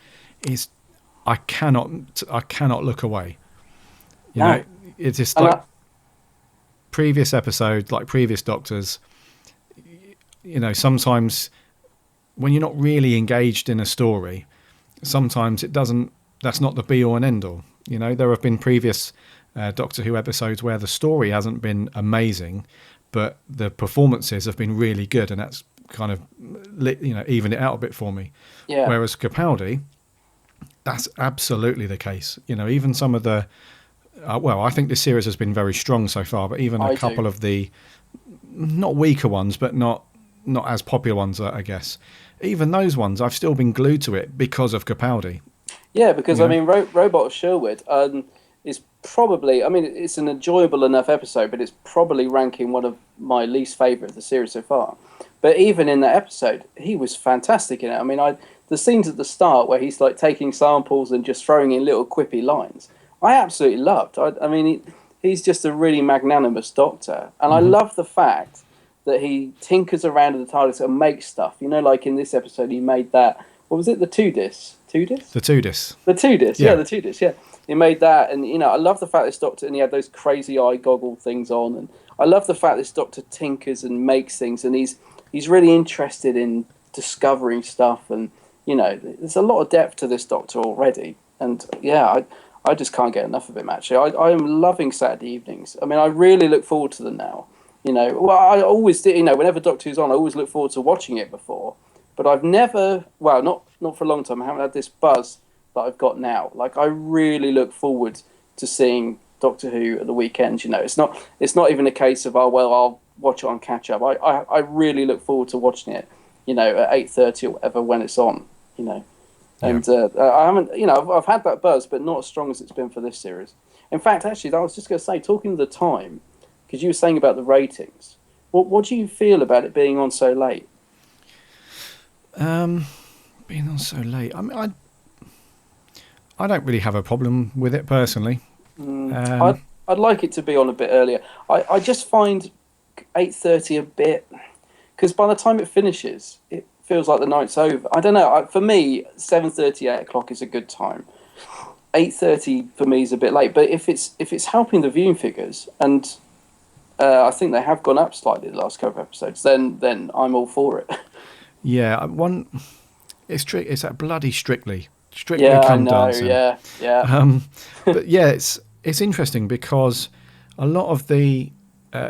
is I cannot look away. You know, it's just like previous episodes, like previous Doctors. Sometimes when you're not really engaged in a story, sometimes that's not the be all and end all. There have been previous Doctor Who episodes where the story hasn't been amazing, but the performances have been really good, and that's kind of evened it out a bit for me. Yeah. Whereas Capaldi, that's absolutely the case. Even some of the I think this series has been very strong so far, but even a couple of the not weaker ones, but not as popular ones, I guess. Even those ones, I've still been glued to it because of Capaldi. Yeah, because I mean, Robot of Sherwood is probably, it's an enjoyable enough episode, but it's probably ranking one of my least favourite of the series so far. But even in that episode, he was fantastic in it. The scenes at the start where he's like taking samples and just throwing in little quippy lines, I absolutely loved. He's just a really magnanimous Doctor, and I love the fact that he tinkers around in the TARDIS and makes stuff. Like in this episode, he made that. What was it? The TUDIS? TUDIS? The TUDIS. The TUDIS. Yeah, the TUDIS. Yeah. he made that, and I love the fact this Doctor, and he had those crazy eye goggle things on, and I love the fact this Doctor tinkers and makes things, and he's really interested in discovering stuff, and there's a lot of depth to this Doctor already, and I just can't get enough of him. Actually, I am loving Saturday evenings. I mean, I really look forward to them now. Well, I always did. Whenever Doctor Who's on, I always look forward to watching it before. But I've never, well, not for a long time. I haven't had this buzz that I've got now. Like, I really look forward to seeing Doctor Who at the weekends. It's not even a case of I'll watch it on catch up. I really look forward to watching it. At 8:30 or whatever when it's on. And I haven't, I've had that buzz, but not as strong as it's been for this series. In fact, actually, I was just going to say, talking to the time, because you were saying about the ratings. What do you feel about it being on so late? Being on so late. I mean, I don't really have a problem with it personally. I'd like it to be on a bit earlier. I just find 8:30 a bit, because by the time it finishes, it feels like the night's over. I don't know. For me, 7:30, 8 o'clock is a good time. 8:30 for me is a bit late. But if it's helping the viewing figures, and I think they have gone up slightly the last couple of episodes, then I'm all for it. Yeah, it's that bloody Strictly Yeah, come I know. dancing. Yeah. But yeah, it's interesting because a lot of the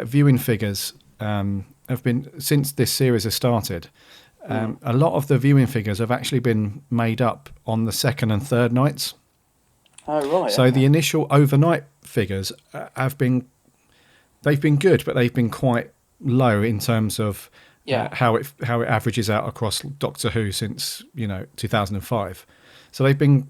viewing figures have been, since this series has started. A lot of the viewing figures have actually been made up on the second and third nights. Oh right. So the initial overnight figures they've been good, but they've been quite low in terms of how it averages out across Doctor Who since 2005. So they've been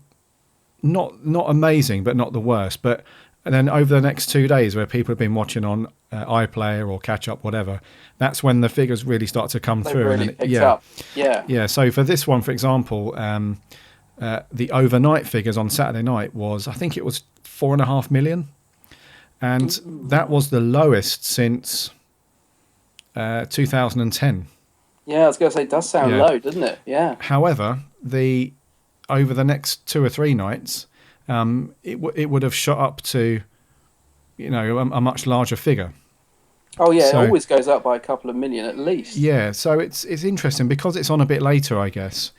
not amazing, but not the worst. But and then over the next 2 days, where people have been watching on iPlayer or Catch Up, whatever, that's when the figures really start to come through. Really and picked up. Yeah. So for this one, for example, the overnight figures on Saturday night was, I think it was 4.5 million, and that was the lowest since 2010. Yeah, I was going to say, it does sound low, doesn't it? Yeah. However, over the next 2 or 3 nights, it would have shot up to, a much larger figure. Oh yeah, so, it always goes up by a couple of million at least. Yeah, so it's interesting because it's on a bit later, I guess.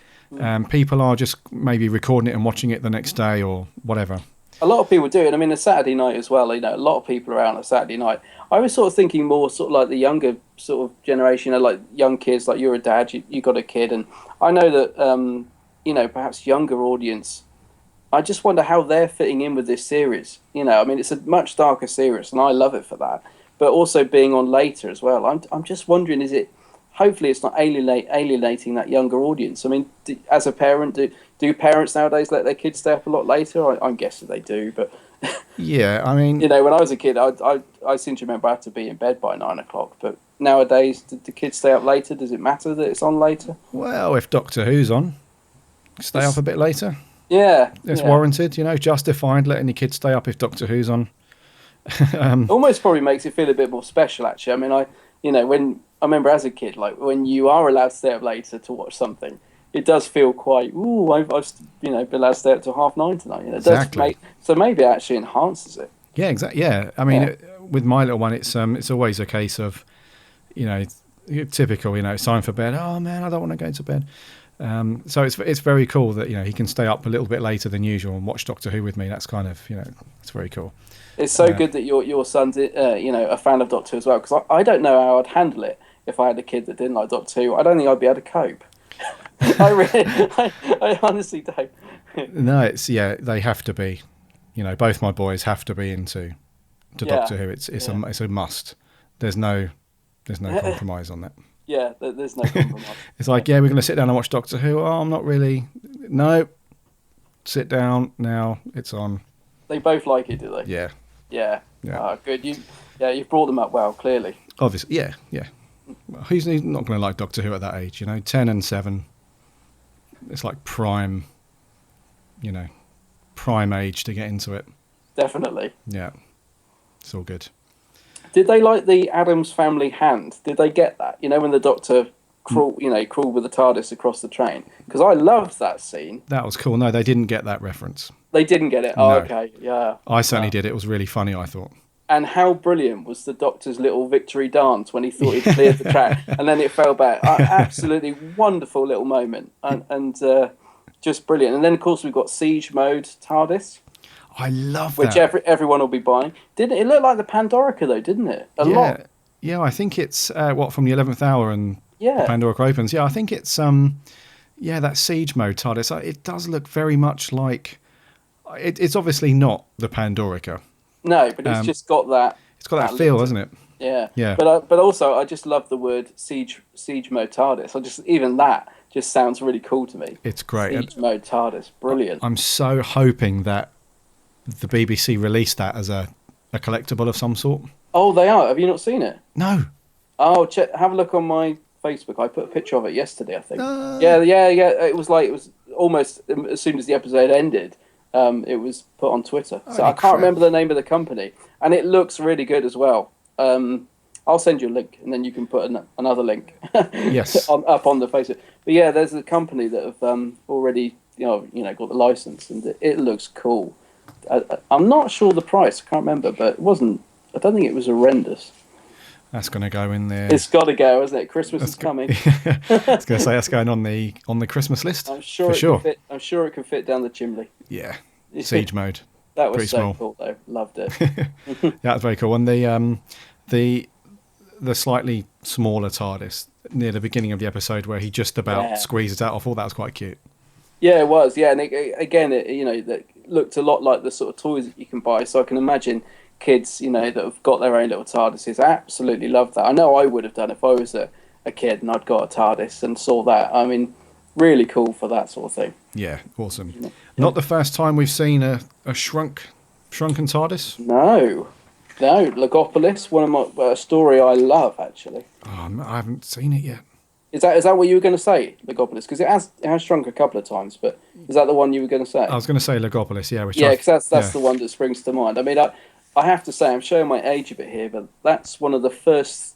People are just maybe recording it and watching it the next day or whatever. A lot of people do, and I mean a Saturday night as well. A lot of people are out on a Saturday night. I was sort of thinking more sort of like the younger sort of generation, like young kids. Like you're a dad, you got a kid, and I know that perhaps younger audience. I just wonder how they're fitting in with this series. I mean it's a much darker series, and I love it for that. But also being on later as well. I'm just wondering, hopefully it's not alienating that younger audience. I mean, as a parent, do parents nowadays let their kids stay up a lot later? I'm guessing they do, but yeah, I mean, when I was a kid, I seem to remember I had to be in bed by 9 o'clock. But nowadays, do the kids stay up later? Does it matter that it's on later? Well, if Doctor Who's on, stay up a bit later. Yeah, it's warranted. Justified letting your kids stay up if Doctor Who's on. Almost probably makes it feel a bit more special. Actually, I mean, when I remember as a kid, like when you are allowed to stay up later to watch something, it does feel quite. Ooh, I've been allowed to stay up till 9:30 tonight. It exactly. So maybe it actually enhances it. Yeah, exactly. Yeah, I mean, with my little one, it's always a case of, typical. It's time for bed. Oh man, I don't want to go to bed. So it's very cool that he can stay up a little bit later than usual and watch Doctor Who with me. That's kind of it's very cool. It's so good that your son's a fan of Doctor Who as well, because I don't know how I'd handle it if I had a kid that didn't like Doctor Who. I don't think I'd be able to cope. I honestly don't. No, they have to be. Both my boys have to be into Doctor Who. It's a must. There's no compromise on that. Yeah, there's no compromise. It's like, we're going to sit down and watch Doctor Who. Oh, I'm not really. No, sit down now. It's on. They both like it, do they? Yeah. Yeah. Oh, good. You've brought them up well, clearly. Obviously, yeah. Well, who's not going to like Doctor Who at that age? 10 and 7. It's like prime age to get into it. Definitely. Yeah. It's all good. Did they like the Addams Family hand? Did they get that? When the Doctor crawl with the TARDIS across the train, because I loved that scene. That was cool. No, they didn't get that reference. They didn't get it. No. Oh, okay, yeah. I certainly did. It was really funny, I thought. And how brilliant was the Doctor's little victory dance when he thought he'd cleared the track and then it fell back. Absolutely wonderful little moment and just brilliant. And then, of course, we've got Siege Mode TARDIS. I love that. Which everyone will be buying. Didn't it look like the Pandorica, though, didn't it? A lot. Yeah, I think it's, from the 11th hour and Pandorica opens. Yeah, I think it's, that Siege Mode TARDIS. It does look very much like... It's obviously not the Pandorica. No, but it's just got that... It's got that feel, hasn't it? Yeah. Yeah. But also, I just love the word Siege Mode TARDIS. Even that just sounds really cool to me. It's great. Siege Mode TARDIS. Brilliant. I'm so hoping that the BBC released that as a collectible of some sort. Oh, they are. Have you not seen it? No. Oh, have a look on my Facebook. I put a picture of it yesterday, I think. Yeah. It was almost as soon as the episode ended. It was put on Twitter. So I can't remember the name of the company. And it looks really good as well. I'll send you a link, and then you can put another link yes. up on the Facebook. But yeah, there's a company that have already got the license, and it looks cool. I'm not sure the price. I can't remember, but it wasn't. I don't think it was horrendous. That's going to go in there. It's got to go, isn't it? Christmas is coming. I was going to say that's going on the Christmas list. I'm sure it can fit down the chimney. Yeah, Siege Mode. That was pretty so small. Cool, though. Loved it. Yeah, that's very cool. And the slightly smaller TARDIS near the beginning of the episode where he just about squeezes out. I thought that was quite cute. Yeah, it was. Yeah, and that looked a lot like the sort of toys that you can buy. So I can imagine kids, that have got their own little TARDISes, absolutely love that. I know I would have done if I was a kid and I'd got a TARDIS and saw that. I mean, really cool for that sort of thing. Yeah, awesome. Yeah. Not the first time we've seen a shrunken TARDIS. No, Legopolis, one of my story I love actually. Oh, I haven't seen it yet. Is that what you were going to say, Legopolis? Because it has shrunk a couple of times, but is that the one you were going to say? I was going to say Legopolis, yeah. Because that's the one that springs to mind. I mean, I have to say, I'm showing my age a bit here, but that's one of the first.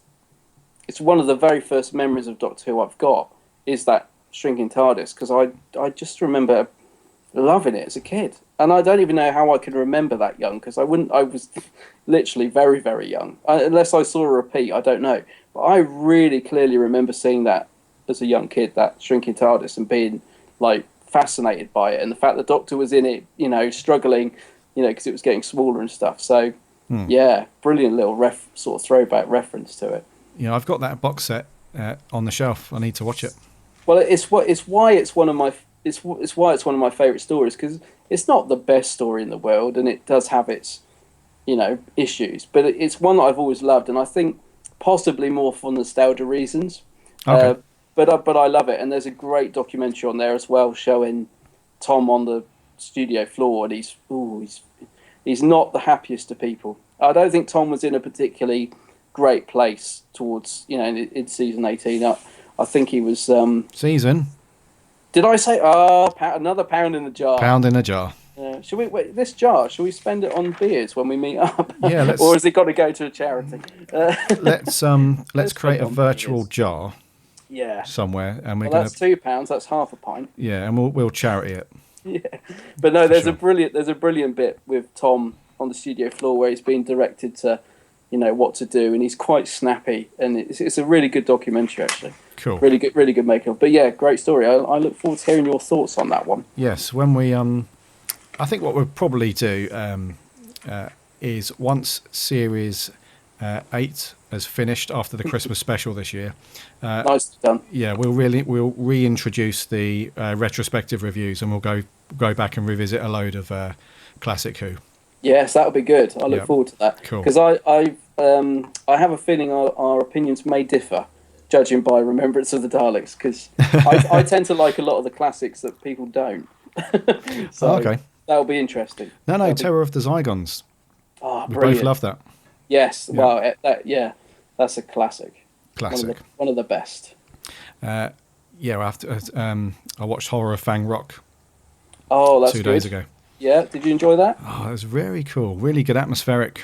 It's one of the very first memories of Doctor Who I've got is that shrinking TARDIS, because I just remember loving it as a kid, and I don't even know how I can remember that young, because I was literally very, very young, unless I saw a repeat. I don't know, but I really clearly remember seeing that as a young kid, that shrinking TARDIS, and being like fascinated by it, and the fact the Doctor was in it, struggling, because it was getting smaller and stuff. So yeah, brilliant little sort of throwback reference to it. I've got that box set on the shelf. I need to watch it. Well, it's why it's one of my favorite stories, because it's not the best story in the world, and it does have its issues, but it's one that I've always loved, and I think possibly more for nostalgia reasons. Okay. But I love it, and there's a great documentary on there as well showing Tom on the studio floor, and he's not the happiest of people. I don't think Tom was in a particularly great place towards in season 18. I think he was season. Did I say another pound in the jar? Pound in a jar. Should we wait? This jar? Should we spend it on beers when we meet up? Yeah, or has it got to go to a charity? Let's create a virtual jar. Yeah. Somewhere, and that's £2. That's half a pint. Yeah, and we'll charity it. Yeah, but no, there's a brilliant bit with Tom on the studio floor where he's being directed to, what to do, and he's quite snappy, and it's a really good documentary actually. Cool. Really good making. But yeah, great story. I look forward to hearing your thoughts on that one. Yes, when we I think what we'll probably do is once series 8 has finished after the Christmas special this year. Nicely done. Yeah, we'll reintroduce the retrospective reviews, and we'll go back and revisit a load of classic Who. Yes, that would be good. I look forward to that. Cool. Because I have a feeling our opinions may differ, judging by Remembrance of the Daleks, because I tend to like a lot of the classics that people don't. So okay. That'll be interesting. No, Terror of the Zygons. Oh, we brilliant. both love that. Yes, yeah. Well, that's a classic. Classic. One of the best. After I watched Horror of Fang Rock. Oh, that's 2 good. days ago. Yeah, did you enjoy that? Oh, it was very cool. Really good atmospheric.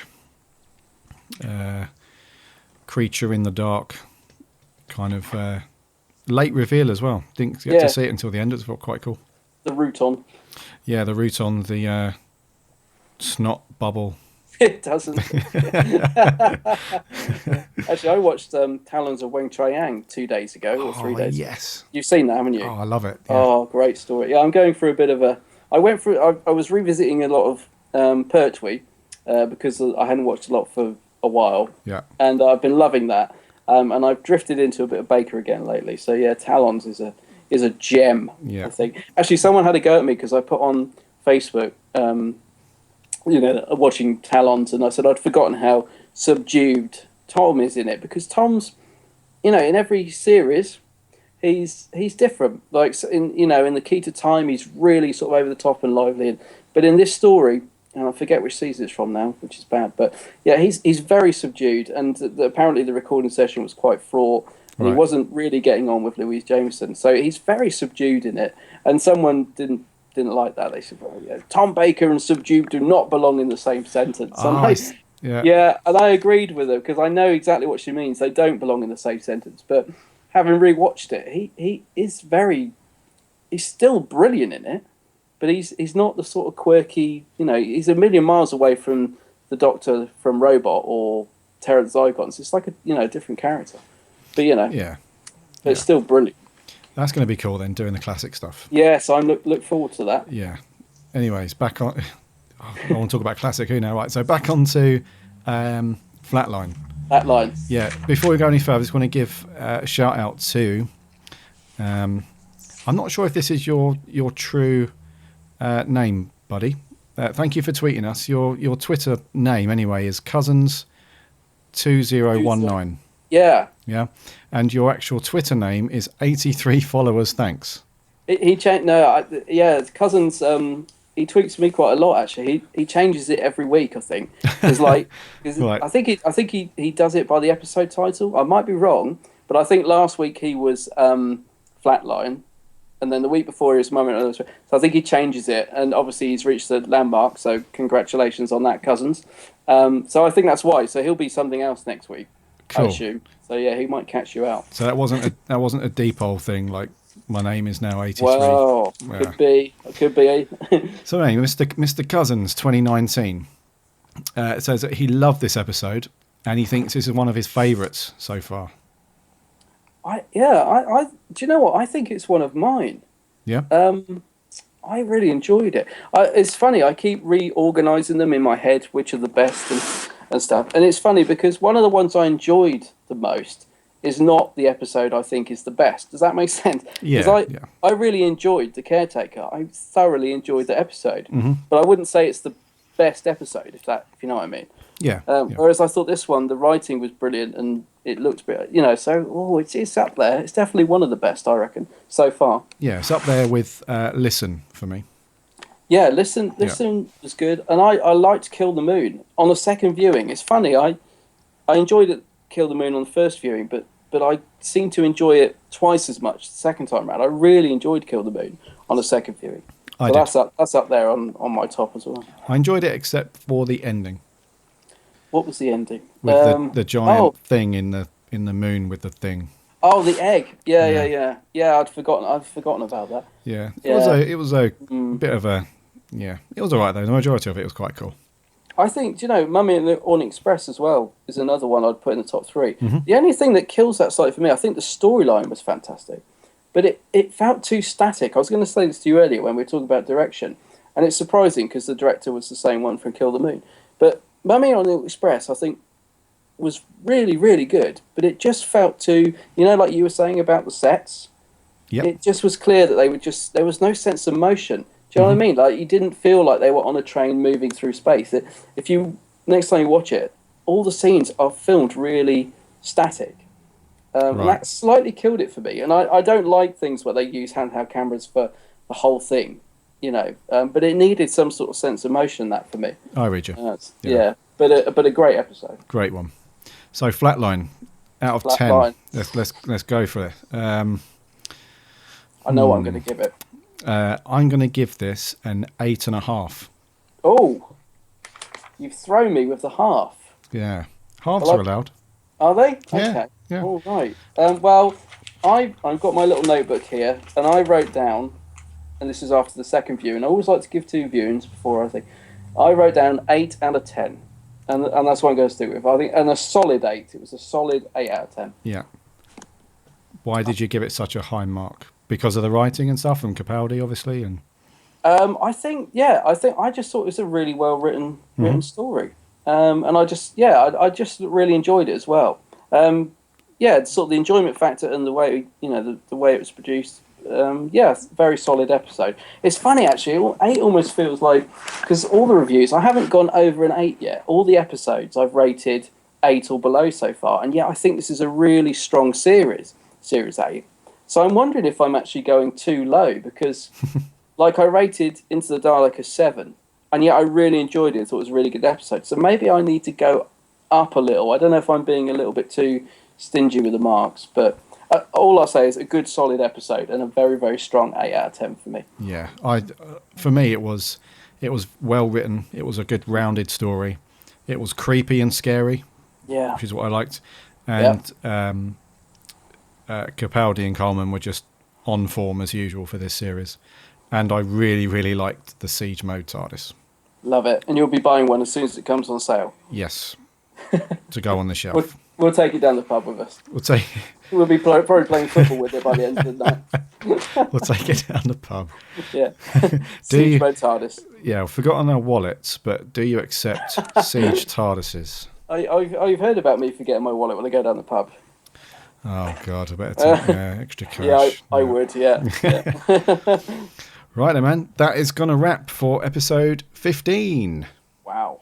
Creature in the dark kind of late reveal as well. Didn't get to see it until the end. It was quite cool. The Routon. Yeah, the Routon, the snot bubble. It doesn't. Actually, I watched Talons of Weng Chiang 2 days ago, or 3 days ago. Yes. You've seen that, haven't you? Oh, I love it. Yeah. Oh, great story. Yeah, I'm going through a bit of a... I was revisiting a lot of Pertwee because I hadn't watched a lot for a while. Yeah. And I've been loving that. And I've drifted into a bit of Baker again lately. So, yeah, Talons is a gem, I think. Actually, someone had a go at me because I put on Facebook... watching Talons, and I said I'd forgotten how subdued Tom is in it, because Tom's, in every series, he's different. Like in the Key to Time, he's really sort of over the top and lively, but in this story, and I forget which season it's from now, which is bad, but yeah, he's very subdued, and apparently the recording session was quite fraught, and he wasn't really getting on with Louise Jameson, so he's very subdued in it, and someone didn't like that. They said, well, Tom Baker and subdued do not belong in the same sentence. And and I agreed with her, because I know exactly what she means. They don't belong in the same sentence. But having rewatched it, he is he's still brilliant in it, but he's not the sort of quirky, he's a million miles away from the Doctor from Robot or Terrence Zygons. It's like a different character. But but it's still brilliant. That's going to be cool then, doing the classic stuff. Yes, I look forward to that. Yeah. Anyways, back on... I want to talk about classic Who now. Right, so back on to Flatline. Flatline. Yeah, before we go any further, I just want to give a shout out to... I'm not sure if this is your true name, buddy. Thank you for tweeting us. Your Twitter name, anyway, is Cousins2019. Yeah. Yeah. And your actual Twitter name is 83 followers, thanks. He changed. No, Cousins. He tweets me quite a lot. Actually, he changes it every week. I think. Right. I think he does it by the episode title. I might be wrong, but I think last week he was Flatline, and then the week before he was Moment. So I think he changes it, and obviously he's reached the landmark. So congratulations on that, Cousins. So I think that's why. So he'll be something else next week. Cool. I assume. So yeah, he might catch you out. So that wasn't a deep hole thing, like my name is now 83. Well, could be. So anyway, Mr. Cousins 2019 says that he loved this episode and he thinks this is one of his favourites so far. I do you know what? I think it's one of mine. Yeah. I really enjoyed it. It's funny. I keep reorganising them in my head, which are the best and stuff. And it's funny because one of the ones I enjoyed the most is not the episode I think is the best. Does that make sense? Yeah. I really enjoyed The Caretaker. I thoroughly enjoyed the episode. Mm-hmm. But I wouldn't say it's the best episode, if you know what I mean. Yeah. Whereas I thought this one, the writing was brilliant and it looked brilliant, so it's up there. It's definitely one of the best, I reckon, so far. Yeah, it's up there with Listen for me. Yeah, Listen was good, and I liked Kill the Moon on a second viewing. It's funny, I enjoyed it, Kill the Moon on the first viewing, but I seem to enjoy it twice as much the second time around. I really enjoyed Kill the Moon on a second viewing. That's up there on my top as well. I enjoyed it except for the ending. What was the ending? With the giant thing in the moon with the thing. Oh, the egg. Yeah. I'd forgotten about that. Yeah. It was a bit of a... Yeah, it was all right, though. The majority of it was quite cool. I think, Mummy and the Orient Express as well is another one I'd put in the top 3. Mm-hmm. The only thing that kills that slightly for me, I think the storyline was fantastic, but it felt too static. I was going to say this to you earlier when we were talking about direction, and it's surprising because the director was the same one from Kill the Moon. But Mummy and Orient Express, I think, was really, really good, but it just felt too, like you were saying about the sets, it just was clear that there was no sense of motion. Do you know what I mean? Like, you didn't feel like they were on a train moving through space. If you, next time you watch it, all the scenes are filmed really static. And that slightly killed it for me. And I don't like things where they use handheld cameras for the whole thing, but it needed some sort of sense of motion, that for me. I read you. But a great episode. Great one. So Flatline, out of 10. Let's go for it. I know what I'm going to give it. I'm going to give this an 8.5. Oh, you've thrown me with the half. Yeah, halves are allowed. Are they? Yeah, okay. Yeah. All right. Well, I've got my little notebook here, and I wrote down, and this is after the second view, and I always like to give 2 viewings before I think. I wrote down 8 out of 10, and that's what I'm going to stick with. I think, and a solid 8. It was a solid 8 out of 10. Yeah. Why did you give it such a high mark? Because of the writing and stuff, and Capaldi, obviously, and. I think I just thought it was a really well written story, and I just really enjoyed it as well. Sort of the enjoyment factor and the way the way it was produced. Very solid episode. It's funny actually. 8 almost feels like, because all the reviews, I haven't gone over an 8 yet. All the episodes I've rated 8 or below so far, and I think this is a really strong series 8. So I'm wondering if I'm actually going too low because. Like, I rated Into the Dalek a 7, and yet I really enjoyed it. I thought it was a really good episode. So maybe I need to go up a little. I don't know if I'm being a little bit too stingy with the marks, but all I'll say is a good, solid episode and a very, very strong 8 out of 10 for me. Yeah, for me it was well written. It was a good, rounded story. It was creepy and scary, which is what I liked. And Capaldi and Coleman were just on form as usual for this series. And I really, really liked the Siege Mode TARDIS. Love it. And you'll be buying one as soon as it comes on sale. Yes. To go on the shelf. We'll take it down the pub with us. We'll be probably playing football with it by the end of the night. We'll take it down the pub. Yeah. Siege Mode TARDIS. Yeah, we've forgotten our wallets, but do you accept Siege TARDISes? You've heard about me forgetting my wallet when I go down the pub. Oh, God, I better take extra cash. Yeah, I would, yeah. Right then, man. That is going to wrap for episode 15. Wow.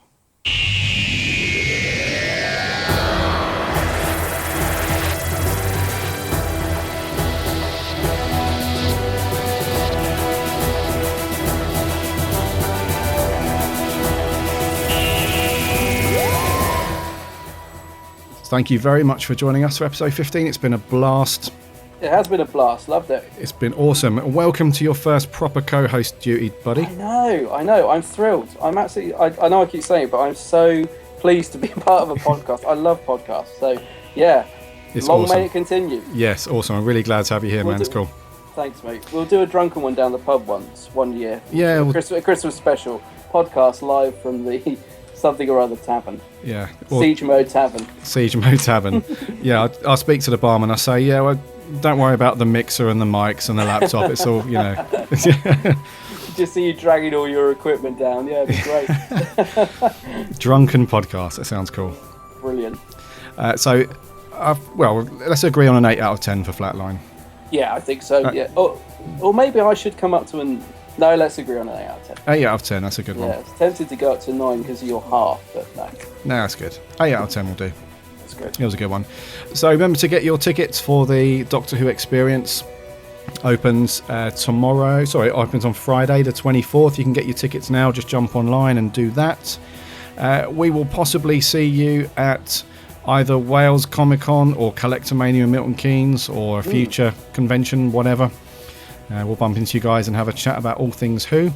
Thank you very much for joining us for episode 15. It's been a blast. It has been a blast. Loved it. It's been awesome. Welcome to your first proper co-host duty, buddy. I know. I'm thrilled. I'm absolutely... I know I keep saying it, but I'm so pleased to be part of a podcast. I love podcasts. So, yeah. It's Long awesome. may it continue. Yes, awesome. I'm really glad to have you here, man. It's cool. Thanks, mate. We'll do a drunken one down the pub one year. Yeah. A Christmas special. Podcast live from the something or other tavern. Yeah. Siege Mode Tavern. Siege Mode Tavern. Yeah, I'll speak to the barman. I say, don't worry about the mixer and the mics and the laptop. It's all, Just see you dragging all your equipment down. Yeah, it'd be great. Drunken podcast. That sounds cool. Brilliant. Let's agree on an 8 out of 10 for Flatline. Yeah, I think so. Yeah. Or maybe I should come up to an... No, let's agree on an 8 out of 10. 8 out of 10, that's a good one. Yeah, I was tempted to go up to 9 because of your half, but no. No, that's good. 8 out of 10 will do. That's good. It was a good one. So remember to get your tickets for the Doctor Who experience. Opens tomorrow. Sorry, it opens on Friday the 24th. You can get your tickets now. Just jump online and do that. We will possibly see you at either Wales Comic Con or Collectomania in Milton Keynes or a future convention, whatever. We'll bump into you guys and have a chat about all things Who.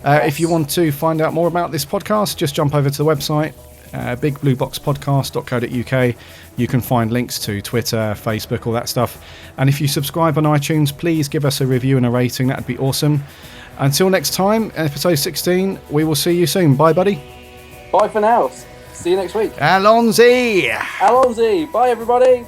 If you want to find out more about this podcast, just jump over to the website, bigblueboxpodcast.co.uk. You can find links to Twitter, Facebook, all that stuff. And if you subscribe on iTunes, please give us a review and a rating. That'd be awesome. Until next time, episode 16, we will see you soon. Bye, buddy. Bye for now. See you next week. Alonzi! Bye, everybody.